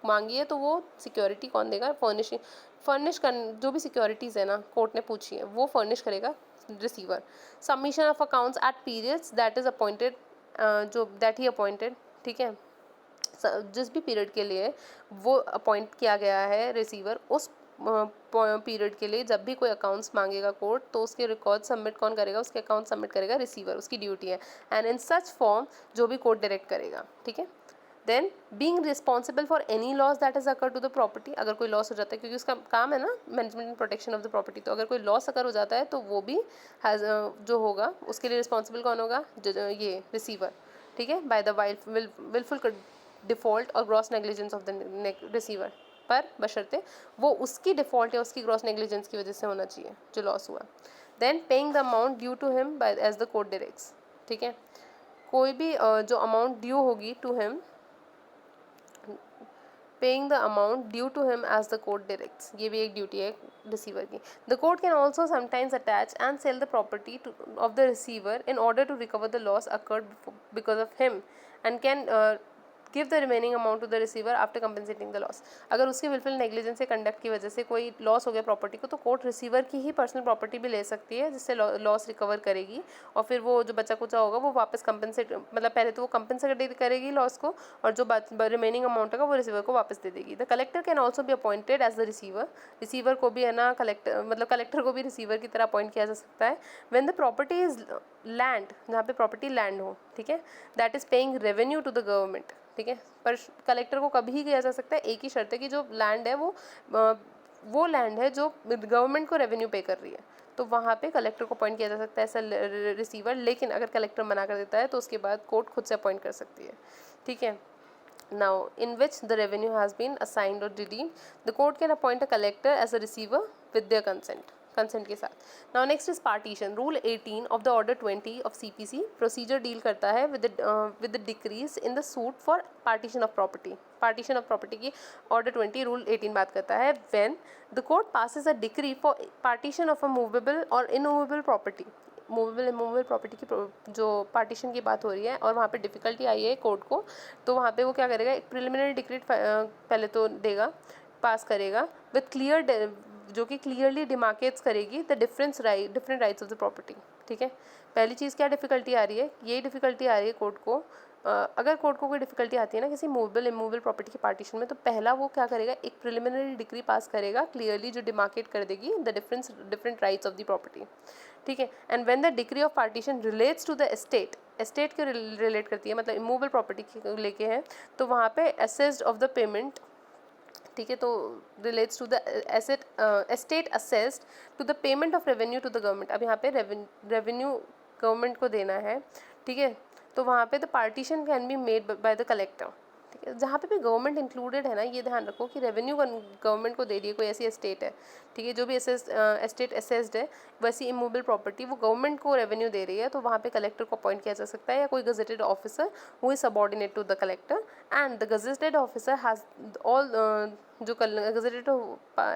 मांगी है तो वो सिक्योरिटी कौन देगा? फर्निश कर, जो भी सिक्योरिटीज़ है ना कोर्ट ने पूछी है वो फर्निश करेगा receiver. Submission of accounts at periods that is appointed, जो दैट ही अपॉइंटेड, ठीक है, जिस भी पीरियड के लिए वो अपॉइंट किया गया है रिसीवर, उस पीरियड के लिए जब भी कोई अकाउंट्स मांगेगा कोर्ट तो उसके रिकॉर्ड सबमिट कौन करेगा? उसके अकाउंट सबमिट करेगा रिसीवर, उसकी ड्यूटी है. एंड इन सच फॉर्म जो भी कोर्ट डायरेक्ट करेगा, ठीक है. Then being responsible for any loss that is occur to the property. अगर कोई लॉस हो जाता है, क्योंकि उसका काम है ना management and protection of the property, तो अगर कोई लॉस अकर हो जाता है तो वो भी हैज़ जो होगा उसके लिए रिस्पॉन्सिबल कौन होगा? ये रिसीवर, ठीक है, बाय द विलफुल डिफॉल्ट और gross negligence of the receiver, पर बशर्ते वो उसकी डिफ़ॉल्ट या उसकी ग्रॉस नेग्लिजेंस की वजह से होना चाहिए जो लॉस हुआ. Then paying the amount due to him by as the court directs, ठीक है. कोई भी जो अमाउंट ड्यू होगी to him, paying the amount due to him as the court directs, ये भी एक ड्यूटी है रिसीवर की. The court can also sometimes attach and sell the property of the receiver in order to recover the loss occurred because of him and can give the remaining amount to the receiver after compensating the loss. अगर उसके wilful negligence से conduct की वजह से कोई loss हो गया property को, तो कोर्ट रिसीवर की ही पर्सनल प्रॉपर्टी भी ले सकती है जिससे लॉस रिकवर करेगी, और फिर वो जो बचा कुचा होगा वो वापस कंपनसेट, मतलब पहले तो वो कंपनसेट करेगी लॉस को, और जो रिमेनिंग अमाउंट होगा वो रिसीवर को वापस दे देगी. The collector can also be appointed as the receiver. Receiver को भी है ना कलेक्टर को भी रिसीवर की तरह अपॉइंट किया जा सकता है. When the property is land, जहाँ पे प्रॉपर्टी लैंड हो, ठीक है, that is paying revenue to the government, ठीक है. पर कलेक्टर को कभी ही किया जा सकता है, एक ही शर्त है कि जो लैंड है वो लैंड है जो गवर्नमेंट को रेवेन्यू पे कर रही है, तो वहाँ पे कलेक्टर को अपॉइंट किया जा सकता है ऐसा रिसीवर. लेकिन अगर कलेक्टर मना कर देता है तो उसके बाद कोर्ट खुद से अपॉइंट कर सकती है, ठीक है. Now in which the revenue has been assigned or redeemed, the court can appoint a collector as a receiver with their consent के साथ. Now next is partition. Rule 18 of the order 20 of CPC procedure deal करता है with the decrees in the suit for partition of property. Partition of property की order 20 rule 18 बात करता है. When the court passes a decree for partition of a movable or immovable property, movable immovable property की जो partition की बात हो रही है और वहाँ पे डिफ़िकल्टी आई है कोर्ट को, तो वहाँ पे वो क्या करेगा? एक प्रिलिमिनरी डिक्री पहले तो देगा, पास करेगा विद क्लियर, जो कि क्लियरली डिमार्केट्स करेगी the different rights of the property, ठीक है. पहली चीज़ क्या डिफ़िकल्टी आ रही है? यही डिफ़िकल्टी आ रही है कोर्ट को. अगर कोर्ट को कोई डिफ़िकल्टी आती है ना किसी मूवेबल इमूवेबल प्रॉपर्टी के पार्टीशन में, तो पहला वो क्या करेगा? एक प्रिलिमिनरी डिक्री पास करेगा क्लियरली, जो डिमार्केट कर देगी the different rights of the property, ठीक है. And when the decree of partition relates to the estate के रिलेट करती है, मतलब इमूवेबल प्रॉपर्टी की लेके है, तो वहाँ पे असेस्ड ऑफ द पेमेंट, ठीक है, तो relates to the estate assessed to the payment of revenue to the government. अब यहाँ पे रेवेन्यू गवर्नमेंट को देना है, ठीक है, तो वहाँ पे the partition can be made by the collector, ठीक है. जहाँ पे भी गवर्नमेंट इंक्लूडेड है ना, ये ध्यान रखो कि रेवेन्यू गवर्नमेंट को दे रही है कोई ऐसी एस्टेट है, ठीक है, जो भी एस्टेट असेस्ड है, वैसी इमूवेबल प्रॉपर्टी वो गवर्नमेंट को रेवेन्यू दे रही है, तो वहाँ पे कलेक्टर को अपॉइंट किया जा सकता है या कोई gazetted officer who is subordinate to the collector. And the gazetted officer has all, जो गजेटेड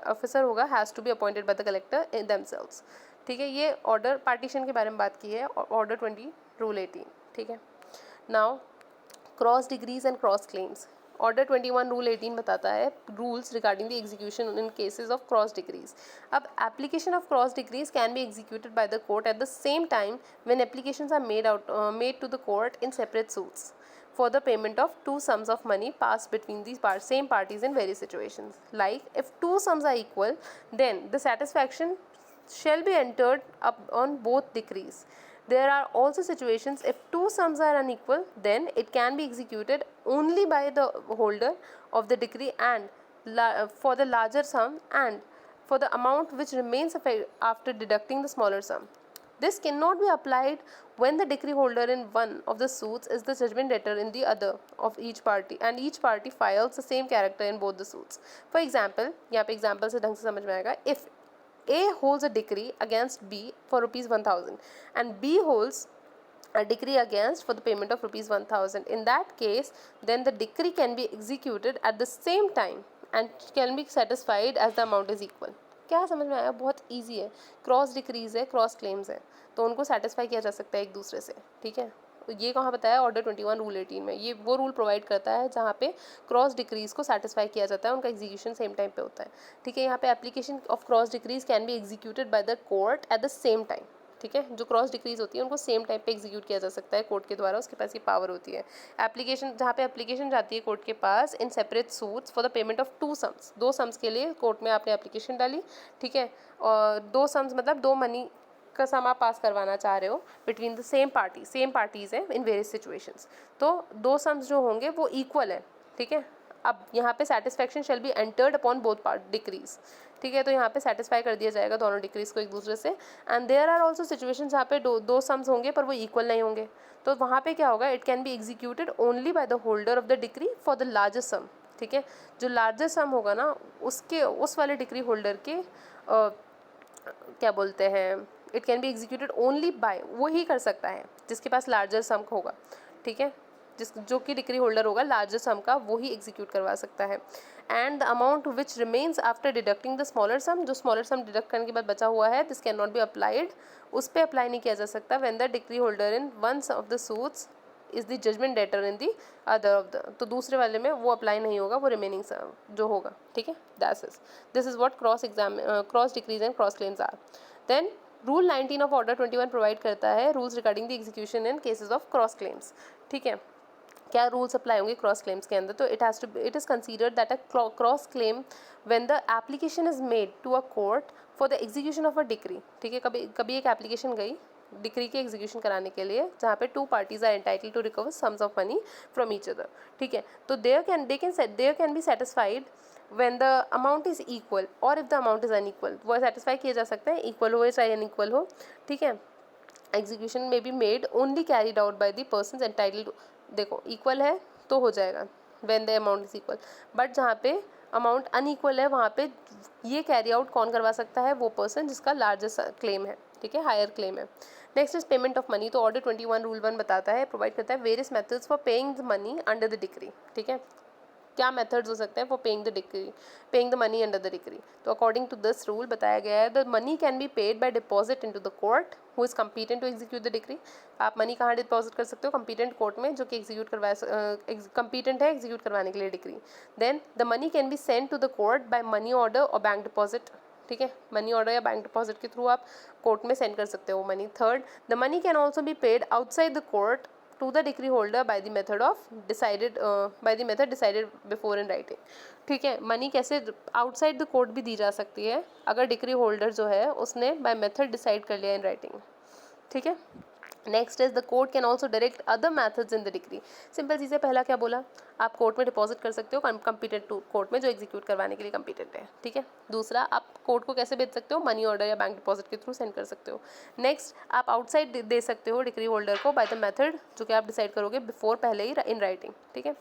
ऑफिसर होगा has to be appointed by the collector in themselves, ठीक है. ये ऑर्डर पार्टीशन के बारे में बात की है, ऑर्डर 20 रूल 18, ठीक है. Now cross decrees and cross claims. Order 21 rule 18 बताता है rules regarding the execution in cases of cross decrees. अब application of cross decrees can be executed by the court at the same time when applications are made to the court in separate suits for the payment of two sums of money passed between these same parties in various situations. Like, if two sums are equal, then the satisfaction shall be entered up on both decrees. There are also situations if two sums are unequal, then it can be executed only by the holder of the decree and for the larger sum and for the amount which remains after deducting the smaller sum. This cannot be applied when the decree holder in one of the suits is the judgment debtor in the other of each party and each party files the same character in both the suits. For example, यहाँ पे example से ढंग से समझ में आएगा. If A holds a decree against B for ₹1000 and B holds a decree against for the payment of ₹1000. In that case, then the decree can be executed at the same time and can be satisfied as the amount is equal. क्या समझ में आया? बहुत easy है. Cross decrease है, cross claims है, तो उनको सेटिस्फाई किया जा सकता है एक दूसरे से. ठीक है, ये कहाँ बताया? ऑर्डर 21 रूल 18 में. ये वो रूल प्रोवाइड करता है जहाँ पे क्रॉस डिक्रीज को सेटिस्फाई किया जाता है, उनका एग्जीक्यूशन सेम टाइम पे होता है. ठीक है, यहाँ पे application of cross decrease can be executed by the court at the same time. ठीक है, जो क्रॉस डिक्रीज होती है उनको सेम टाइम पे एग्जीक्यूट किया जा सकता है कोर्ट के द्वारा, उसके पास ये पावर होती है. एप्लीकेशन जहाँ पे एप्लीकेशन जाती है कोर्ट के पास in separate suits for the payment of 2 sums. 2 sums के लिए कोर्ट में आपने एप्लीकेशन डाली. ठीक है, और 2 सम्स मतलब 2 मनी का सम आप पास करवाना चाह रहे हो बिटवीन द सेम पार्टीज हैं इन वेरियस सिचुएशंस. तो 2 सम्स जो होंगे वो इक्वल है. ठीक है, अब यहाँ पे satisfaction shall be entered upon both part decrease. ठीक है, तो यहाँ पे सेटिस्फाई कर दिया जाएगा दोनों डिक्रीज को एक दूसरे से. And there are also situation जहाँ पे दो सम्स होंगे पर वो इक्वल नहीं होंगे, तो वहाँ पे क्या होगा? It can be executed only by the holder of the decree for the largest sum. ठीक है, जो लार्जेस्ट सम होगा ना उसके उस वाले डिक्री होल्डर के क्या बोलते हैं, it can be executed only bye, वो ही कर सकता है जिसके पास लार्जर सम होगा. ठीक है, जो कि डिक्री होल्डर होगा लार्जर सम का, वो ही एग्जीक्यूट करवा सकता है. And the amount which remains after deducting the smaller sum, जो स्मॉलर सम डिडक्ट करने के बाद बचा हुआ है, this can not be applied, उस पर अप्लाई नहीं किया जा सकता when the decree holder in one of the suits is the judgement debtor in the other of the, तो दूसरे वाले में वो अप्लाई नहीं होगा, वो रिमेनिंग जो होगा. ठीक है, this is what cross decrees and cross claims are. Then rule 19 of order 21 provide करता है rules regarding the execution in cases of cross claims. ठीक है, क्या रूल्स अप्लाई होंगे क्रॉस क्लेम्स के अंदर? तो it is considered that a cross claim when the application is made to a court for the execution of a decree. ठीक है, कभी एक एप्लीकेशन गई डिक्री के एग्जीक्यूशन कराने के लिए जहाँ पे 2 parties are entitle to recover sums of money from each other. ठीक है, तो there can be satisfied when the amount is equal or if the amount is unequal. वो सेटिस्फाई किया जा सकता है, इक्वल हो या चाहे अनइक्वल हो. ठीक है, एग्जीक्यूशन में be made only carried out by the persons entitled. देखो इक्वल है तो हो जाएगा when the amount is equal, but जहाँ पे अमाउंट अनइक्वल है वहाँ पे ये कैरी आउट कौन करवा सकता है? वो पर्सन जिसका लार्जेस्ट क्लेम है. ठीक है, हायर क्लेम है. Next is payment of money. तो ऑर्डर 21 रूल 1 बताता है, प्रोवाइड करता है various methods for paying the money under the decree. ठीक है, क्या मेथड्स हो सकते हैं for paying the money under the decree. तो अकॉर्डिंग टू दिस रूल बताया गया है the money can be paid by deposit into the court who is competent to execute the decree. आप मनी कहाँ डिपॉजिट कर सकते हो? कम्पीटेंट कोर्ट में, जो कि कम्पीटेंट है एग्जीक्यूट करवाने के लिए decree. Then the money can be send to the court by money order और बैंक डिपॉजिट. ठीक है, मनी ऑर्डर या बैंक डिपॉजिट के थ्रू आप कोर्ट में सेंड कर सकते हो money. Third, the money can also be paid outside the court to the decree holder by the method decided before in writing. ठीक है, मनी कैसे आउटसाइड द कोर्ट भी दी जा सकती है अगर डिक्री होल्डर जो है उसने बाय मेथड डिसाइड कर लिया इन राइटिंग. ठीक है, next is the court can also direct other methods in the decree. Simple चीज़ें, पहला क्या बोला? आप कोर्ट में डिपॉजिट कर सकते हो कम्पीटेंट टू कोर्ट में जो एग्जीक्यूट करवाने के लिए कम्पीटेंट है. ठीक है, दूसरा आप कोर्ट को कैसे भेज सकते हो? मनी ऑर्डर या बैंक डिपॉजिट के थ्रू सेंड कर सकते हो. नेक्स्ट, आप आउटसाइड दे सकते हो डिक्री होल्डर को बाय द मेथड जो कि आप डिसाइड करोगे बिफोर, पहले ही इन राइटिंग. ठीक है,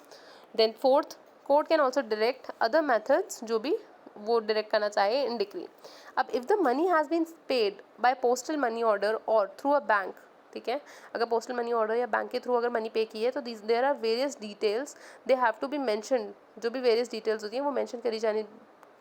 then fourth, court can also direct other methods जो भी वो डायरेक्ट करना चाहे इन डिक्री. अब if the money has been paid by postal money order और थ्रू अ बैंक. ठीक है, अगर पोस्टल मनी ऑर्डर या बैंक के थ्रू अगर मनी पे की है तो there are various details they have to be mentioned. जो भी वेरियस डिटेल्स होती हैं वो मेंशन करी जानी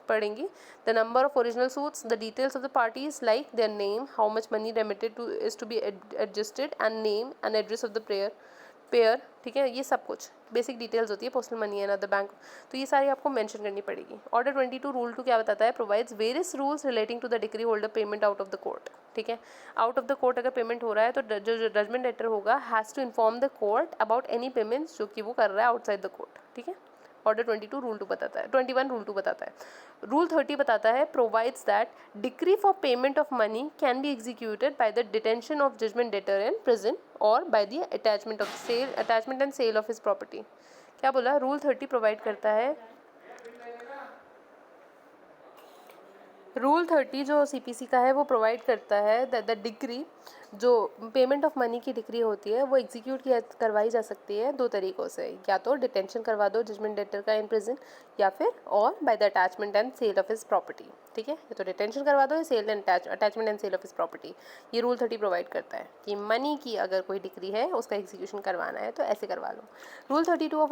पड़ेंगी. The number of original suits, the details of the parties like their name, how much money remitted to is to be adjusted and name and address of the payer. ठीक है, ये सब कुछ बेसिक डिटेल्स होती है postal money and other bank, तो ये सारी आपको मेंशन करनी पड़ेगी. ऑर्डर 22 रूल 2 क्या बताता है? Provides various rules relating to the decree holder payment out of the court. ठीक है, आउट ऑफ द कोर्ट अगर पेमेंट हो रहा है तो जो जजमेंट लेटर होगा has to inform the court about any payments जो कि वो कर रहा है आउटसाइड द कोर्ट. ठीक है, ऑर्डर 22 रूल 2 बताता है, 21 रूल 2 बताता है. रूल 30 बताता है provides that decree for payment of money can be executed by the detention of judgement debtor in prison or by the attachment and sale of his property. क्या बोला? Rule 30 provide करता है rule 30 जो CPC का है वो provide करता है दैट द डिक्री जो पेमेंट ऑफ मनी की डिक्री होती है वो एग्जीक्यूट करवाई जा सकती है दो तरीक़ों से, या तो डिटेंशन करवा दो जजमेंट डेटर का इन प्रिजन, या फिर और by the attachment and sale of his property. ठीक है, या तो डिटेंशन करवा दो या sale and attachment and sale of his property. ये रूल 30 प्रोवाइड करता है कि मनी की अगर कोई डिक्री है उसका एग्जीक्यूशन करवाना है तो ऐसे करवा लो। Rule 32 of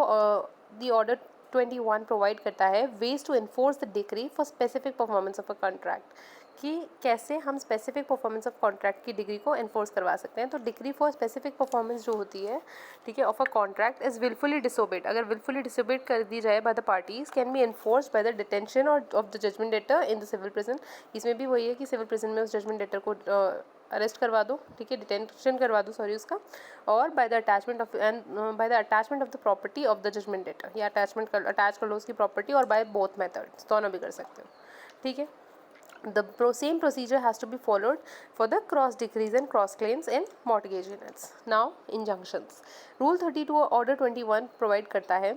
the order 21 provide करता है ways to enforce the decree for specific performance of a contract, कि कैसे हम स्पेसिफिक परफॉर्मेंस ऑफ कॉन्ट्रैक्ट की डिग्री को इन्फोर्स करवा सकते हैं। तो डिग्री फॉर स्पेसिफिक परफॉर्मेंस जो होती है, ठीक है, of a contract is wilfully disobeyed, अगर विलफुली डिसोबेड कर दी जाए by the parties can be enforced by the detention or of the judgement debtor in the civil prison. इसमें भी वही है कि सिविल प्रिजन में उस जजमेंट डेटर को अरेस्ट करवा दो, ठीक है, डिटेंशन करवा दो सॉरी उसका, और by the attachment of and by the attachment of the property of the judgement debtor, या अटैच कर लो उसकी प्रॉपर्टी, और बाय बोथ मेथड्स, दोनों भी कर सकते हो। ठीक है, the same procedure has to be followed for the cross decrees and cross claims in mortgage units. Now injunctions. Rule 32 order 21 provide करता है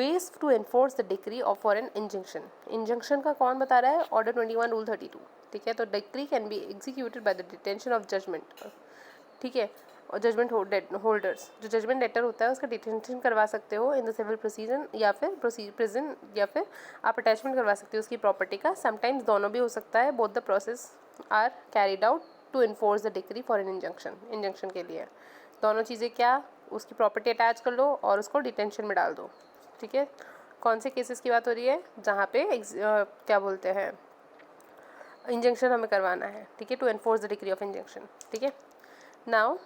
ways to enforce the decree of for an injunction. Injunction का कौन बता रहा है? Order 21 Rule 32. ठीक है, तो decree can be executed by the detention of judgment. ठीक है, और जजमेंट होल्डर्स, जो जजमेंट डेटर होता है उसका डिटेंशन करवा सकते हो इन द सिविल प्रोसीजन, या फिर प्रिजन, या फिर आप अटैचमेंट करवा सकते हो उसकी प्रॉपर्टी का। समटाइम्स दोनों भी हो सकता है। Both the process are carried out to enforce the decree for an injunction. Injunction के लिए दोनों चीज़ें क्या, उसकी प्रॉपर्टी अटैच कर लो और उसको डिटेंशन में डाल दो। ठीक है, कौन से केसेस की बात हो रही है? जहाँ पे क्या बोलते हैं, इंजंक्शन हमें करवाना है। ठीक है, to enforce the decree of injunction. ठीक है, now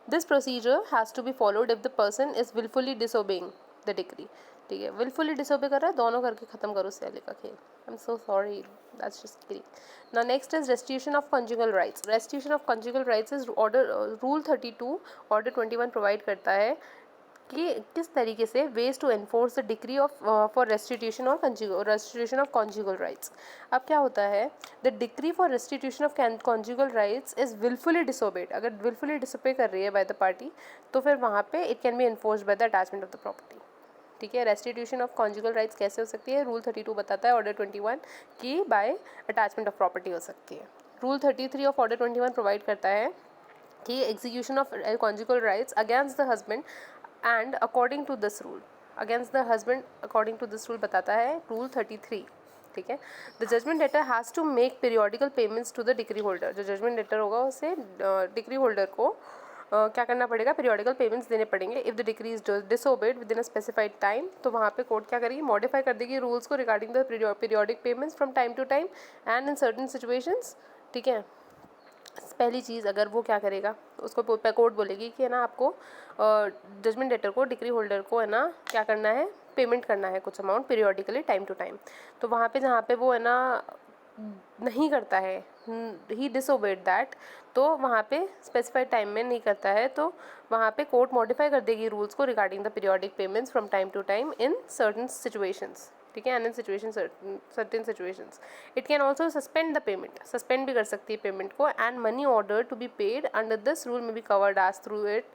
this procedure has to be followed if the person is wilfully disobeying the decree. ठीक है, विलफुली डिसोबे कर रहा है, दोनों करके ख़त्म करो उस वाले का खेल। I am so sorry, that's just killing. Now next is restitution of conjugal rights. Restitution of conjugal rights is order rule 32 order 21 provide करता है कि किस तरीके से ways to enforce the decree of for restitution or restitution of conjugal rights. अब क्या होता है, the decree for restitution of conjugal rights is wilfully disobeyed. अगर विलफुली डिसोबे कर रही है बाय द पार्टी तो फिर वहाँ पे it can B enforced by the attachment of the property. ठीक है, रेस्टिट्यूशन ऑफ कॉन्जुगल राइट्स कैसे हो सकती है? रूल 32 बताता है ऑर्डर 21 की बाय अटैचमेंट ऑफ प्रॉपर्टी हो सकती है। रूल 33 ऑफ ऑर्डर 21 प्रोवाइड करता है कि execution of conjugal rights against the husband and according to this rule, against the husband according to this rule बताता है रूल 33। ठीक है, the judgement debtor has to make periodical payments to the decree holder. जो judgment debtor होगा उसे decree holder को क्या करना पड़ेगा? पीरियोडिकल पेमेंट्स देने पड़ेंगे। If the decree is disobeyed within a specified time, तो वहाँ पे कोर्ट क्या करेगी? मॉडिफाई कर देगी रूल्स को regarding the periodic payments from time to time and in certain situations. ठीक है, पहली चीज़, अगर वो क्या करेगा, उसको कोर्ट बोलेगी कि है ना आपको जजमेंट डेटर को, डिक्री होल्डर को है ना क्या करना है? पेमेंट करना है कुछ amount periodically time to time. तो वहाँ पे जहाँ पे वो है ना नहीं करता है, ही डिसोबेड दैट, तो वहाँ पे स्पेसिफाइड टाइम में नहीं करता है, तो वहाँ पे कोर्ट मॉडिफाई कर देगी रूल्स को regarding the periodic payments from time to time in certain situations. ठीक है, and in situation certain situations it can also suspend the payment, suspend भी कर सकती है पेमेंट को, and money order to be paid under this rule may be covered as through it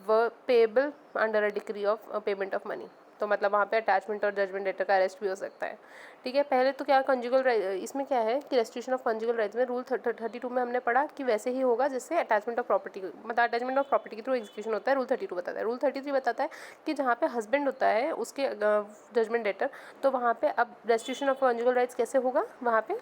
were payable under a decree of payment of money. तो मतलब वहाँ पे attachment और जजमेंट डेटर का अरेस्ट भी हो सकता है। ठीक है, पहले तो क्या कंजुगल इसमें क्या है कि रेस्टिट्यूशन ऑफ कंजुगल राइट्स में रूल 32 में हमने पढ़ा कि वैसे ही होगा जैसे अटैचमेंट ऑफ प्रॉपर्टी, मतलब अटैचमेंट ऑफ प्रॉपर्टी के थ्रू एग्जीक्यूशन होता है। रूल 32 बताता है। रूल 33 बताता है कि जहाँ पे हस्बैंड होता है उसके जजमेंट डेटर, तो वहाँ पे अब रेस्टिट्यूशन ऑफ कंजुगल राइट्स कैसे होगा? वहाँ पे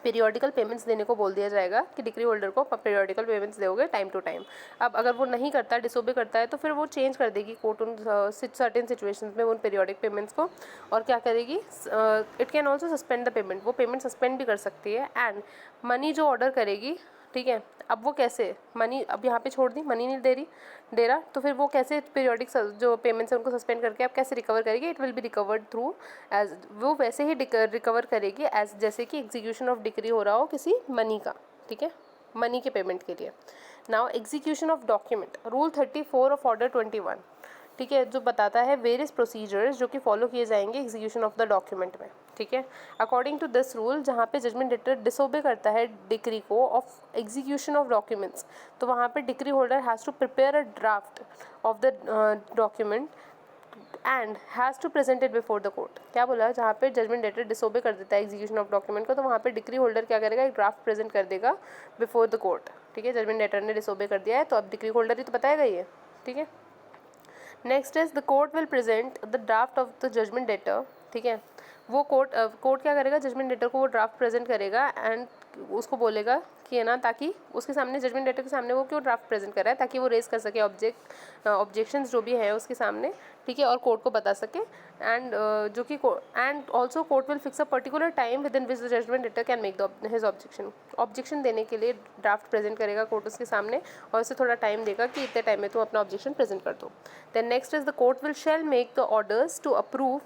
पीरियोडिकल पेमेंट्स देने को बोल दिया जाएगा कि डिक्री होल्डर को पीरियोडिकल पेमेंट्स दोगे टाइम टू टाइम। अब अगर वो नहीं करता, डिसोबे करता है, तो फिर वो चेंज कर देगी कोर्ट उन सर्टेन सिचुएशंस में उन पीरियोडिक पेमेंट्स को, और क्या करेगी? It can also suspend the payment, वो पेमेंट सस्पेंड भी कर सकती है। एंड मनी जो ऑर्डर करेगी, ठीक है, अब वो कैसे मनी, अब यहाँ पे छोड़ दी, मनी नहीं दे रहा, तो फिर वो कैसे पीरियोडिक जो पेमेंट्स है उनको सस्पेंड करके अब कैसे रिकवर करेगी? It will be recovered through as, वो वैसे ही रिकवर करेगी एज जैसे कि एग्जीक्यूशन ऑफ डिक्री हो रहा हो किसी मनी का। ठीक है, मनी के पेमेंट के लिए। Now execution of document, rule 34 of order 21, ठीक है, जो बताता है वेरियस प्रोसीजर्स जो कि फॉलो किए जाएंगे एग्जीक्यूशन ऑफ द डॉक्यूमेंट में। ठीक है, अकॉर्डिंग टू दिस रूल, जहाँ पे जजमेंट डेटर डिसोबे करता है डिक्री को ऑफ एग्जीक्यूशन ऑफ डॉक्यूमेंट्स, तो वहाँ पे decree holder has to prepare a draft of the document and has to present it before the court. क्या बोला, जहाँ पे जजमेंट डेटर डिसोबे कर देता है एग्जीक्यूशन ऑफ डॉक्यूमेंट को, तो वहाँ पे डिक्री होल्डर क्या करेगा, एक ड्राफ्ट प्रेजेंट कर देगा बिफोर द कोर्ट। ठीक है, जजमेंट डेटर ने डिसोबे कर दिया है तो अब डिक्री होल्डर ही तो बताएगा ये। ठीक है, next is the court will present the draft of the judgement debtor. ठीक है, वो कोर्ट क्या करेगा, जजमेंट डेटर को वो ड्राफ्ट प्रेजेंट करेगा एंड उसको बोलेगा कि है ना, ताकि उसके सामने जजमेंट डेटर के सामने वो क्यों ड्राफ्ट प्रेजेंट कर रहा है, ताकि वो रेज कर सके ऑब्जेक्शंस जो भी है उसके सामने। ठीक है, और कोर्ट को बता सके एंड जो कि and also court will fix a particular time within which the judgement debtor can make his objection देने के लिए ड्राफ्ट प्रेजेंट करेगा कोर्ट उसके सामने, और उसे थोड़ा टाइम देगा कि इतने टाइम में तुम अपना ऑब्जेक्शन प्रेजेंट कर दो। Then next is the court will shall make the orders to approve.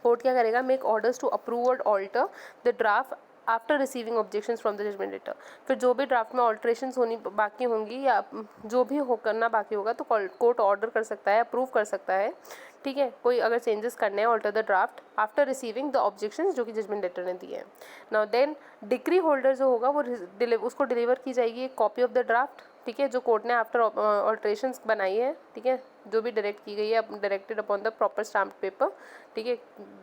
Court क्या करेगा, मेक ऑर्डर्स टू अप्रूव और alter the draft after receiving objections from the judgement debtor. फिर जो भी ड्राफ्ट में ऑल्ट्रेशंस होनी बाकी होंगी या जो भी करना बाकी होगा तो कोर्ट ऑर्डर कर सकता है, अप्रूव कर सकता है। ठीक है, कोई अगर चेंजेस करने हैं, alter the draft after receiving the objections जो कि जजमेंट डेटर ने दिए हैं। नाउ देन डिक्री होल्डर जो होगा वो उसको डिलीवर की जाएगी एक कॉपी ऑफ द ड्राफ्ट। ठीक है, जो कोर्ट ने आफ्टर ऑल्ट्रेशंस बनाई है। ठीक है, जो भी डायरेक्ट की गई है, directed upon the proper stamp paper. ठीक है,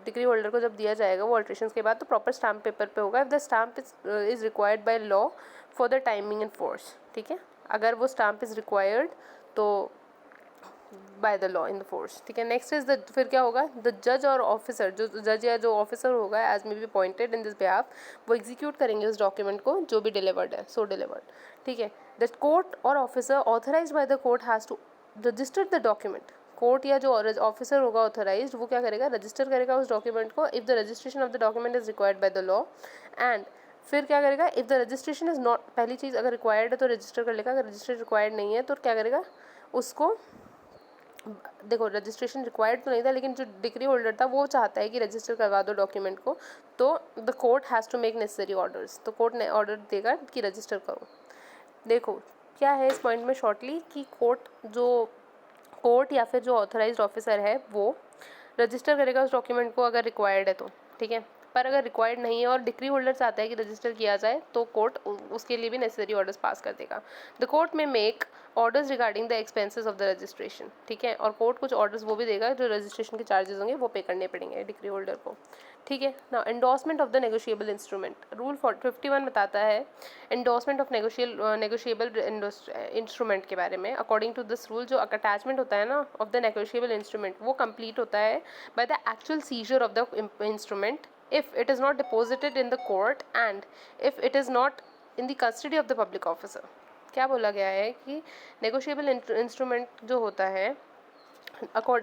डिग्री होल्डर को जब दिया जाएगा वो ऑल्ट्रेशंस के बाद तो प्रॉपर स्टाम्प पेपर पे होगा। If the stamp is required by law for the timing and force. ठीक है, अगर वो स्टाम्प इज रिक्वायर्ड तो by the law in the force. ठीक है, नेक्स्ट इज द फिर क्या होगा, द जज और ऑफिसर, जो जज या जो ऑफिसर होगा as may be appointed in this behalf, वो एग्जीक्यूट करेंगे उस डॉक्यूमेंट को जो भी डिलीवर्ड है, सो डिलीवर्ड। ठीक है, द कोर्ट और officer authorise by the court has to register the document. Court या जो ऑफिसर होगा ऑथराइज वो क्या करेगा, रजिस्टर करेगा उस डॉक्यूमेंट को if the registration of the document is required by the law. And फिर क्या करेगा, if the registration is not, पहली चीज़ अगर रिक्वायर्ड है तो रजिस्टर कर लेगा, अगर रजिस्टर रिक्वायर्ड नहीं है तो क्या करेगा, उसको देखो रजिस्ट्रेशन रिक्वायर्ड तो नहीं था लेकिन जो डिग्री होल्डर था वो चाहता है कि रजिस्टर करवा दो डॉक्यूमेंट को, तो the court has to make necessary orders. तो कोर्ट ने ऑर्डर देगा कि रजिस्टर करो। देखो क्या है इस पॉइंट में शॉर्टली कि कोर्ट या फिर जो ऑथराइज्ड ऑफिसर है वो रजिस्टर करेगा उस डॉक्यूमेंट को अगर रिक्वायर्ड है तो। ठीक है, पर अगर रिक्वायर्ड नहीं है और डिक्री होल्डर चाहता है कि रजिस्टर किया जाए तो कोर्ट उसके लिए भी नेसेसरी ऑर्डर्स पास कर देगा। द कोर्ट में make orders regarding the expenses of the registration. ठीक है, और कोर्ट कुछ ऑर्डर्स वो भी देगा जो रजिस्ट्रेशन के चार्जेस होंगे वो पे करने पड़ेंगे डिक्री होल्डर को। ठीक है, ना endorsement of the negotiable instrument, rule 51 बताता है एंडोर्समेंट ऑफ नेगोशिएबल इंस्ट्रूमेंट के बारे में। अकॉर्डिंग टू दिस रूल जो अटैचमेंट होता है ना ऑफ द नेगोशिएबल इंस्ट्रूमेंट वो कंप्लीट होता है by the actual scissor of the instrument if it is not deposited in the court and if it is not in the custody of the public officer। क्या बोला गया है कि negotiable instrument जो होता है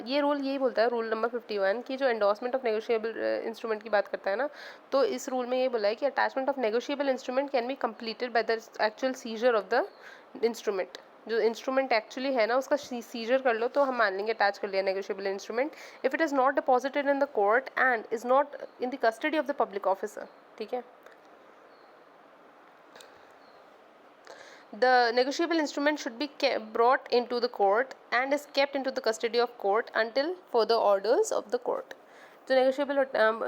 ये रूल यही बोलता है, रूल नंबर 51 की जो एंडोर्समेंट ऑफ नेगोशिएबल इंस्ट्रूमेंट की बात करता है ना, तो इस रूल में ये बोला है कि attachment of negotiable instrument can be completed by the actual scissor of the instrument. जो इंस्ट्रूमेंट एक्चुअली है ना उसका सीजर कर लो तो हम मान लेंगे अटैच कर लिया negotiable instrument, if it is not deposited in the court and is not in the custody of the public officer. ठीक है, the negotiable instrument should be brought into the court and is kept into the custody of court until further orders of the court। जो negotiable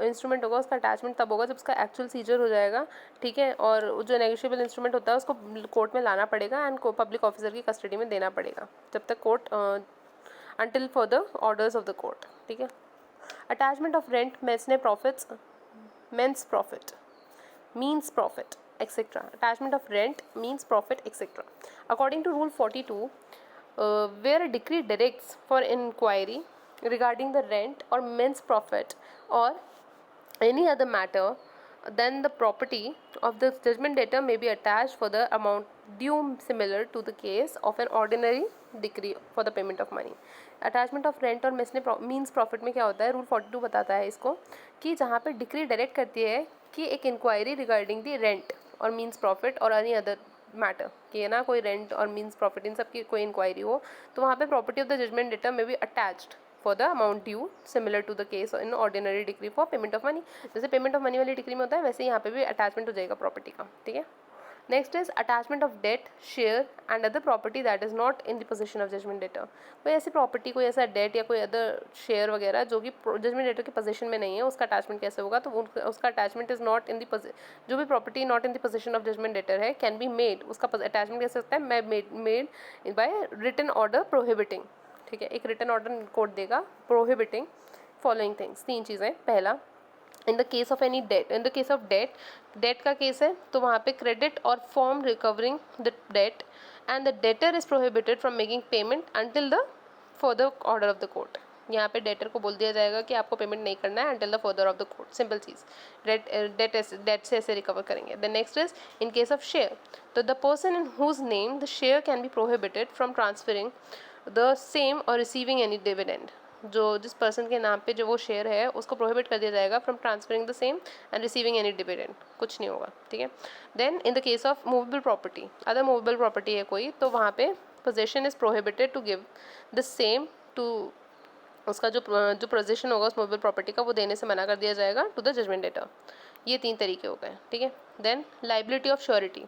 instrument होगा उसका attachment तब होगा जब उसका actual seizure हो जाएगा। ठीक है, और जो नेगोशिएबल इंस्ट्रूमेंट होता है उसको कोर्ट में लाना पड़ेगा एंड पब्लिक ऑफिसर की कस्टडी में देना पड़ेगा जब तक court until further orders of the court. ठीक है, attachment of rent means profit means profit etc. Attachment of rent means profit etc. According to rule 42 where a decree directs for inquiry regarding the rent or means profit or any other matter then the property of the judgment debtor may be attached for the amount due similar to the case of an ordinary decree for the payment of money। Attachment of rent और means profit में क्या होता है, rule 42 बताता है इसको कि जहाँ पे डिक्री डायरेक्ट करती है कि एक इंक्वायरी रिगार्डिंग दी रेंट और मीन्स प्रॉफिट और एनी अदर मैटर कि है ना कोई रेंट और मीन्स प्रॉफिट इन सब की कोई इंक्वायरी हो तो वहाँ पे property of the judgement debtor may be attached for the amount due similar to the case in ordinary decree for payment of money. जैसे पेमेंट ऑफ मनी वाली डिक्री में होता है वैसे यहाँ पे भी अटैचमेंट हो जाएगा प्रॉपर्टी का। ठीक है, next is attachment of debt share and other property that is not in the position of judgement debtor. कोई ऐसी प्रॉपर्टी कोई ऐसा डेट या कोई अदर शेयर वगैरह जो कि जजमेंट डेटर के पोजीशन में नहीं है उसका अटैचमेंट कैसे होगा, तो उसका attachment is not in the जो भी property not in the position of judgement debtor है कैन बी मेड, उसका अटैचमेंट कैसे होता है, made by written order prohibiting ठीक है, एक रिटन ऑर्डर कोर्ट देगा प्रोहिबिटिंग फॉलोइंग थिंग्स, 3 चीज़ें। पहला, in the case of any debt, in the case of debt, debt का केस है तो वहाँ पे क्रेडिट और from recovering the date and the debtor is prohibited from making payment until the further order of the court. यहाँ पे debtor को बोल दिया जाएगा कि आपको पेमेंट नहीं करना है until the further of the court, simple चीज़। डेट से ऐसे रिकवर करेंगे। The next is in case of share, तो the person in whose name the share can be prohibited from transferring the same or receiving any dividend, जो जिस person के नाम पे जो वो शेयर है उसको प्रोहिबिट कर दिया जाएगा from transferring the same and receiving any dividend, कुछ नहीं होगा, ठीक है। Then in the case of movable property, other movable property है कोई, तो वहाँ पे possession is prohibited to give the same to, उसका जो पोजेशन होगा उस मूवेबल प्रॉपर्टी का वो देने से मना कर दिया जाएगा टू द जजमेंट डेटर। ये 3 तरीके हो गए, ठीक है। Then liability of surety,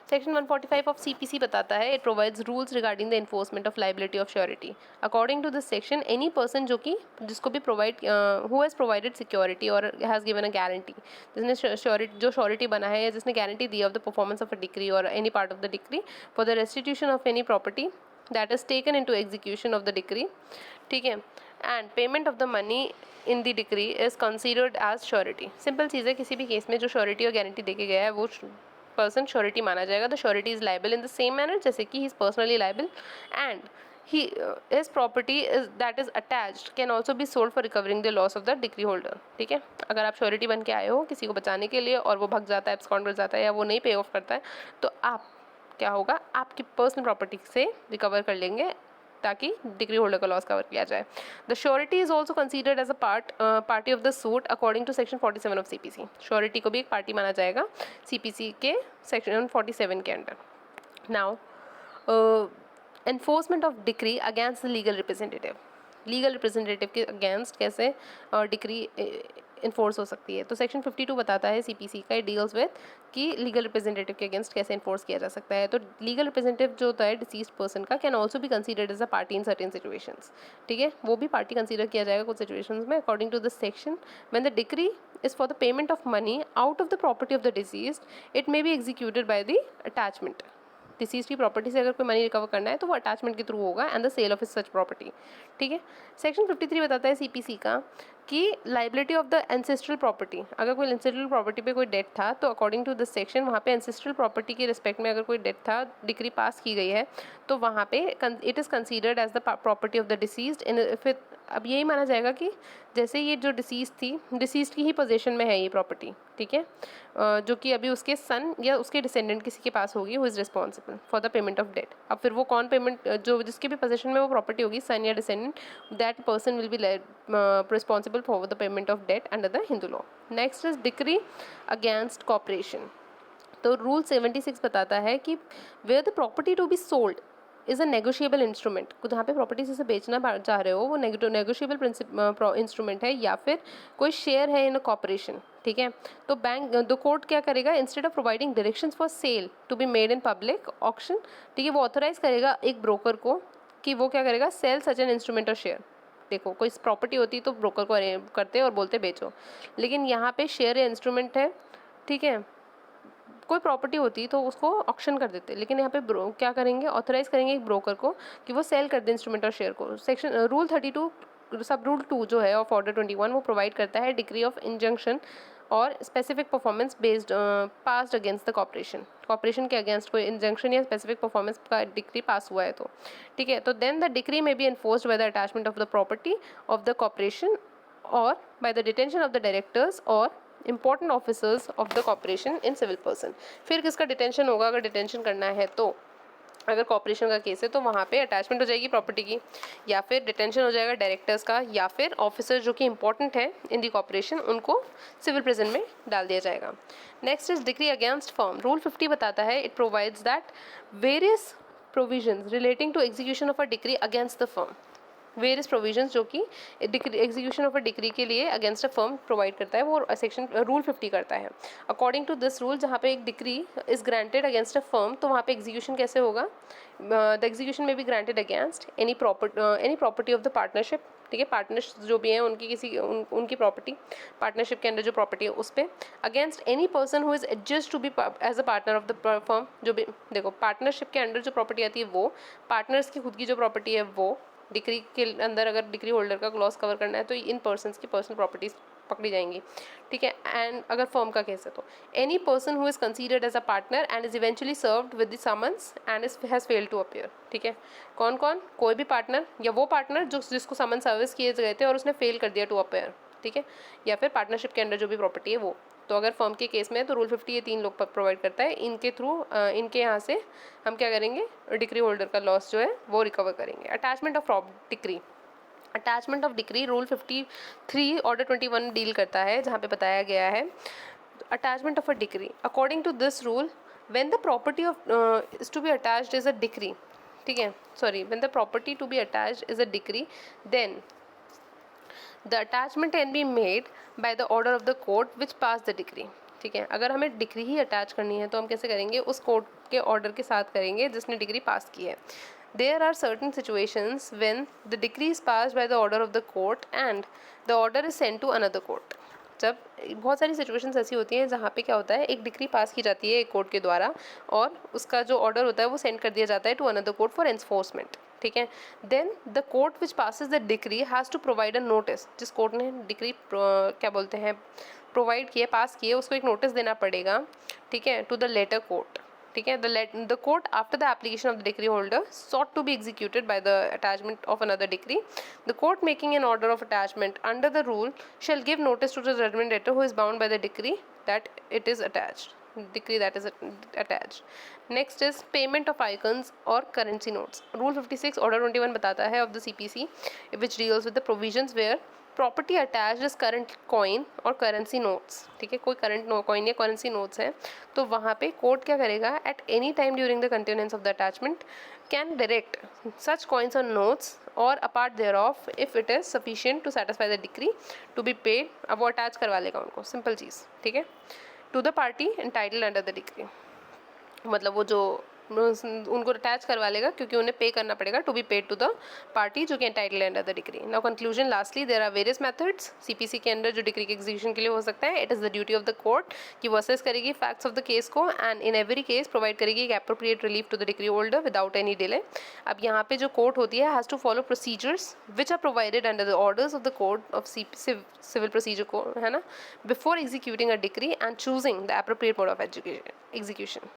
section 145 of CPC बताता है, it provides rules regarding the enforcement of liability of surety. According to this section, any person जिसको भी who has provided security or has given a guarantee, जिसने surety बना है या जिसने guarantee दी of the performance of a decree or any part of the decree for the restitution of any property that is taken into execution of the decree, ठीक है, and payment of the money in the decree is considered as surety. Simple चीज़ है, किसी भी case में जो surety और guarantee देके गया है वो पर्सन श्योरिटी माना जाएगा। The surety is liable in the same manner, जैसे कि he is personally liable and his property is that is attached can also be sold for recovering the loss of the decree holder, ठीक है। अगर आप surety बन के आए हो किसी को बचाने के लिए और वो भग जाता है, एब्सकॉन्ड कर जाता है या वो नहीं पे ऑफ करता है, तो आप क्या होगा, आपकी पर्सनल प्रॉपर्टी से रिकवर कर लेंगे ताकि डिक्री होल्डर का लॉस कवर किया जाए। The surety is also considered as a party of the suit according to section 47 of CPC. Surety को भी एक पार्टी माना जाएगा सीपीसी के सेक्शन 47 के under. Now enforcement of decree against the legal representative के अगेंस्ट कैसे डिक्री इन्फोर्स हो सकती है, तो सेक्शन 52 बताता है सीपीसी का, इट डील्स विद कि लीगल रिप्रेजेंटेटिव के अगेंस्ट कैसे इन्फोर्स किया जा सकता है। तो लीगल रिप्रेजेंटेटिव जो होता है डिसीज्ड पर्सन का कैन ऑल्सो भी considered as a party in certain situations, ठीक है, वो भी पार्टी कंसीडर किया जाएगा कुछ सिचुएशंस में। According to this section, when the decree is for the payment of money out of the property of the deceased, it may be executed by the attachment। Disease की property से अगर कोई money recover करना है तो वो attachment के through होगा and the sale of such property, ठीक है। सेक्शन 53 बताता है सीपीसी का कि liability of the ancestral property, अगर कोई एंसेस्ट्रल प्रॉपर्टी पे कोई डेट था तो अकॉर्डिंग टू दिस सेक्शन वहाँ पे एंसेस्ट्रल प्रॉपर्टी के रिस्पेक्ट में अगर कोई डेट था, डिक्री पास की गई है, तो वहाँ पे it is considered as the property of the deceased. फिर अब यही माना जाएगा कि जैसे ये जो डिसीज्ड की ही पोजीशन में है ये प्रॉपर्टी, ठीक है, जो कि अभी उसके सन या उसके डिसेंडेंट किसी के पास होगी, who is responsible for the payment of debt. अब फिर वो कौन पेमेंट, जो जिसके भी पोजीशन में वो प्रॉपर्टी होगी, सन या descendant, that person will be responsible for the payment of debt under the Hindu law. Next is decree against corporation. तो रूल 76 बताता है कि where the property to be sold is a negotiable instrument, जहाँ पे property से बेचना चाह रहे हो वो नेगोशिएबल इंस्ट्रूमेंट है या फिर कोई शेयर है इन अ कॉर्पोरेशन, ठीक है। तो द कोर्ट क्या करेगा, instead of providing directions for sale to be made in public auction, ठीक है, वो ऑथराइज करेगा एक ब्रोकर को कि वो क्या करेगा, सेल सच एन इंस्ट्रूमेंट और शेयर। देखो कोई प्रॉपर्टी होती तो ब्रोकर को करते और बोलते बेचो, लेकिन यहाँ पे शेयर या इंस्ट्रूमेंट है, ठीक है, कोई प्रॉपर्टी होती तो उसको ऑक्शन कर देते, लेकिन यहाँ पे क्या करेंगे, ऑथराइज करेंगे एक ब्रोकर को कि वो सेल कर दे इंस्ट्रूमेंट और शेयर को। सेक्शन रूल 32 सब रूल 2 जो है ऑफ ऑर्डर 21 वो प्रोवाइड करता है डिग्री ऑफ इंजंक्शन और specific performance based passed against the corporation के अगेंस्ट कोई इंजंक्शन या स्पेसिफिक परफॉर्मेंस का डिग्री पास हुआ है तो, ठीक है, तो then the decree may be enforced by the attachment of the property of the corporation और by the detention of the directors और important officers of the corporation in civil prison. फिर किसका डिटेंशन होगा, अगर डिटेंशन करना है तो अगर कॉर्पोरेशन का केस है तो वहाँ पे अटैचमेंट हो जाएगी प्रॉपर्टी की, या फिर डिटेंशन हो जाएगा डायरेक्टर्स का, या फिर ऑफिसर जो कि इंपॉर्टेंट है इन दी कॉर्पोरेशन उनको सिविल प्रिजन में डाल दिया जाएगा। Next is decree against firm. Rule 50 बताता है, it provides that various provisions relating to execution of a decree against the firm, various provisions जो कि एग्जीक्यूशन ऑफ अ डिग्री के लिए अगेंस्ट अ फर्म प्रोवाइड करता है, वो सेक्शन रूल 50 करता है। अकॉर्डिंग टू दिस रूल, जहाँ पे एक degree is granted against a firm तो वहाँ पे एग्जीक्यूशन कैसे होगा, द एग्जीक्यूशन में be granted against any property of the partnership, ठीक है, पार्टनर्स जो भी हैं उनकी उनकी प्रॉपर्टी, पार्टनरशिप के अंदर जो प्रॉपर्टी है उस पर, against any person who is adjudged to be as a partner of the firm. जो भी देखो पार्टनरशिप के अंडर जो प्रॉपर्टी आती है वो, पार्टनर्स की खुद की जो प्रॉपर्टी है वो, डिक्री के अंदर अगर डिक्री होल्डर का क्लॉज कवर करना है तो इन पर्सन्स की पर्सनल प्रॉपर्टीज पकड़ी जाएंगी, ठीक है। एंड अगर फर्म का केस है तो any person who is considered as a partner and is eventually served with the summons and is has failed to appear, ठीक है। कौन कौन, कोई भी पार्टनर या वो पार्टनर जो जिसको समन सर्विस किए गए थे और उसने फेल कर दिया टू अपीयर, ठीक है, या फिर पार्टनरशिप के अंडर जो भी प्रॉपर्टी है वो। तो अगर फर्म के केस में है तो रूल 50 ये 3 लोग प्रोवाइड करता है, इनके थ्रू इनके यहाँ से हम क्या करेंगे, डिक्री होल्डर का लॉस जो है वो रिकवर करेंगे। Attachment of decree, attachment of decree rule 53 order 21 deal करता है, जहाँ पे बताया गया है attachment of a decree. According to this rule when the property of is to be attached is a decree, ठीक है, sorry, when the property to be attached is a decree then the attachment can be made by the order of the court which pass the decree, ठीक है। अगर हमें decree he attach करनी है तो हम कैसे करेंगे, उस कोर्ट के ऑर्डर के साथ करेंगे जिसने डिग्री पास की है। There are certain situations when the decree is passed by the order of the court and the order is sent to another court. जब बहुत सारी सिचुएशंस ऐसी होती हैं जहाँ पे क्या होता है, एक डिक्री पास की जाती है एक कोर्ट के द्वारा और उसका जो ऑर्डर होता है वो सेंड कर दिया जाता है to another court for enforcement, ठीक है। Then the court which passes the decree has to provide a notice, जिस कोर्ट ने डिक्री क्या बोलते हैं प्रोवाइड किया, पास किए, उसको एक नोटिस देना पड़ेगा, ठीक है, टू द लेटर कोर्ट, ठीक है। The court after the application of the decree holder sought to be executed by the attachment of another decree. The court making an order of attachment under the rule shall give notice to the judgment debtor who is bound by the decree that it is attached. Decree that is attached. Next is payment of icons or currency notes. Rule 56 order 21 बताता है of the CPC which deals with the provisions where property attached is current coin और currency notes, ठीक है, कोई current coin या currency notes हैं तो वहाँ पे कोर्ट क्या करेगा, at any time during the continuance of the attachment can direct such coins और नोट्स और apart there of if it is sufficient to satisfy the decree to be paid. अब वो अटैच करवा लेगा उनको, सिंपल चीज़, ठीक है, to the party entitled under the decree, मतलब वो जो उनको अटैच करवा लेगा क्योंकि उन्हें पे करना पड़ेगा to be paid to the party जो कि entitled under the decree. Now conclusion, lastly there are various methods CPC के अंदर जो डिक्री के एग्जीक्यूशन के लिए हो सकता है। It is the duty of the court कि वो असेस करेगी फैक्ट्स ऑफ द केस को and in every case provide करेगी एक appropriate relief to the decree holder without any delay. अब यहाँ पे जो कोर्ट होती है has to follow procedures which are provided under the orders of the court of civil procedure को, है ना, before executing a decree and choosing the appropriate mode of execution.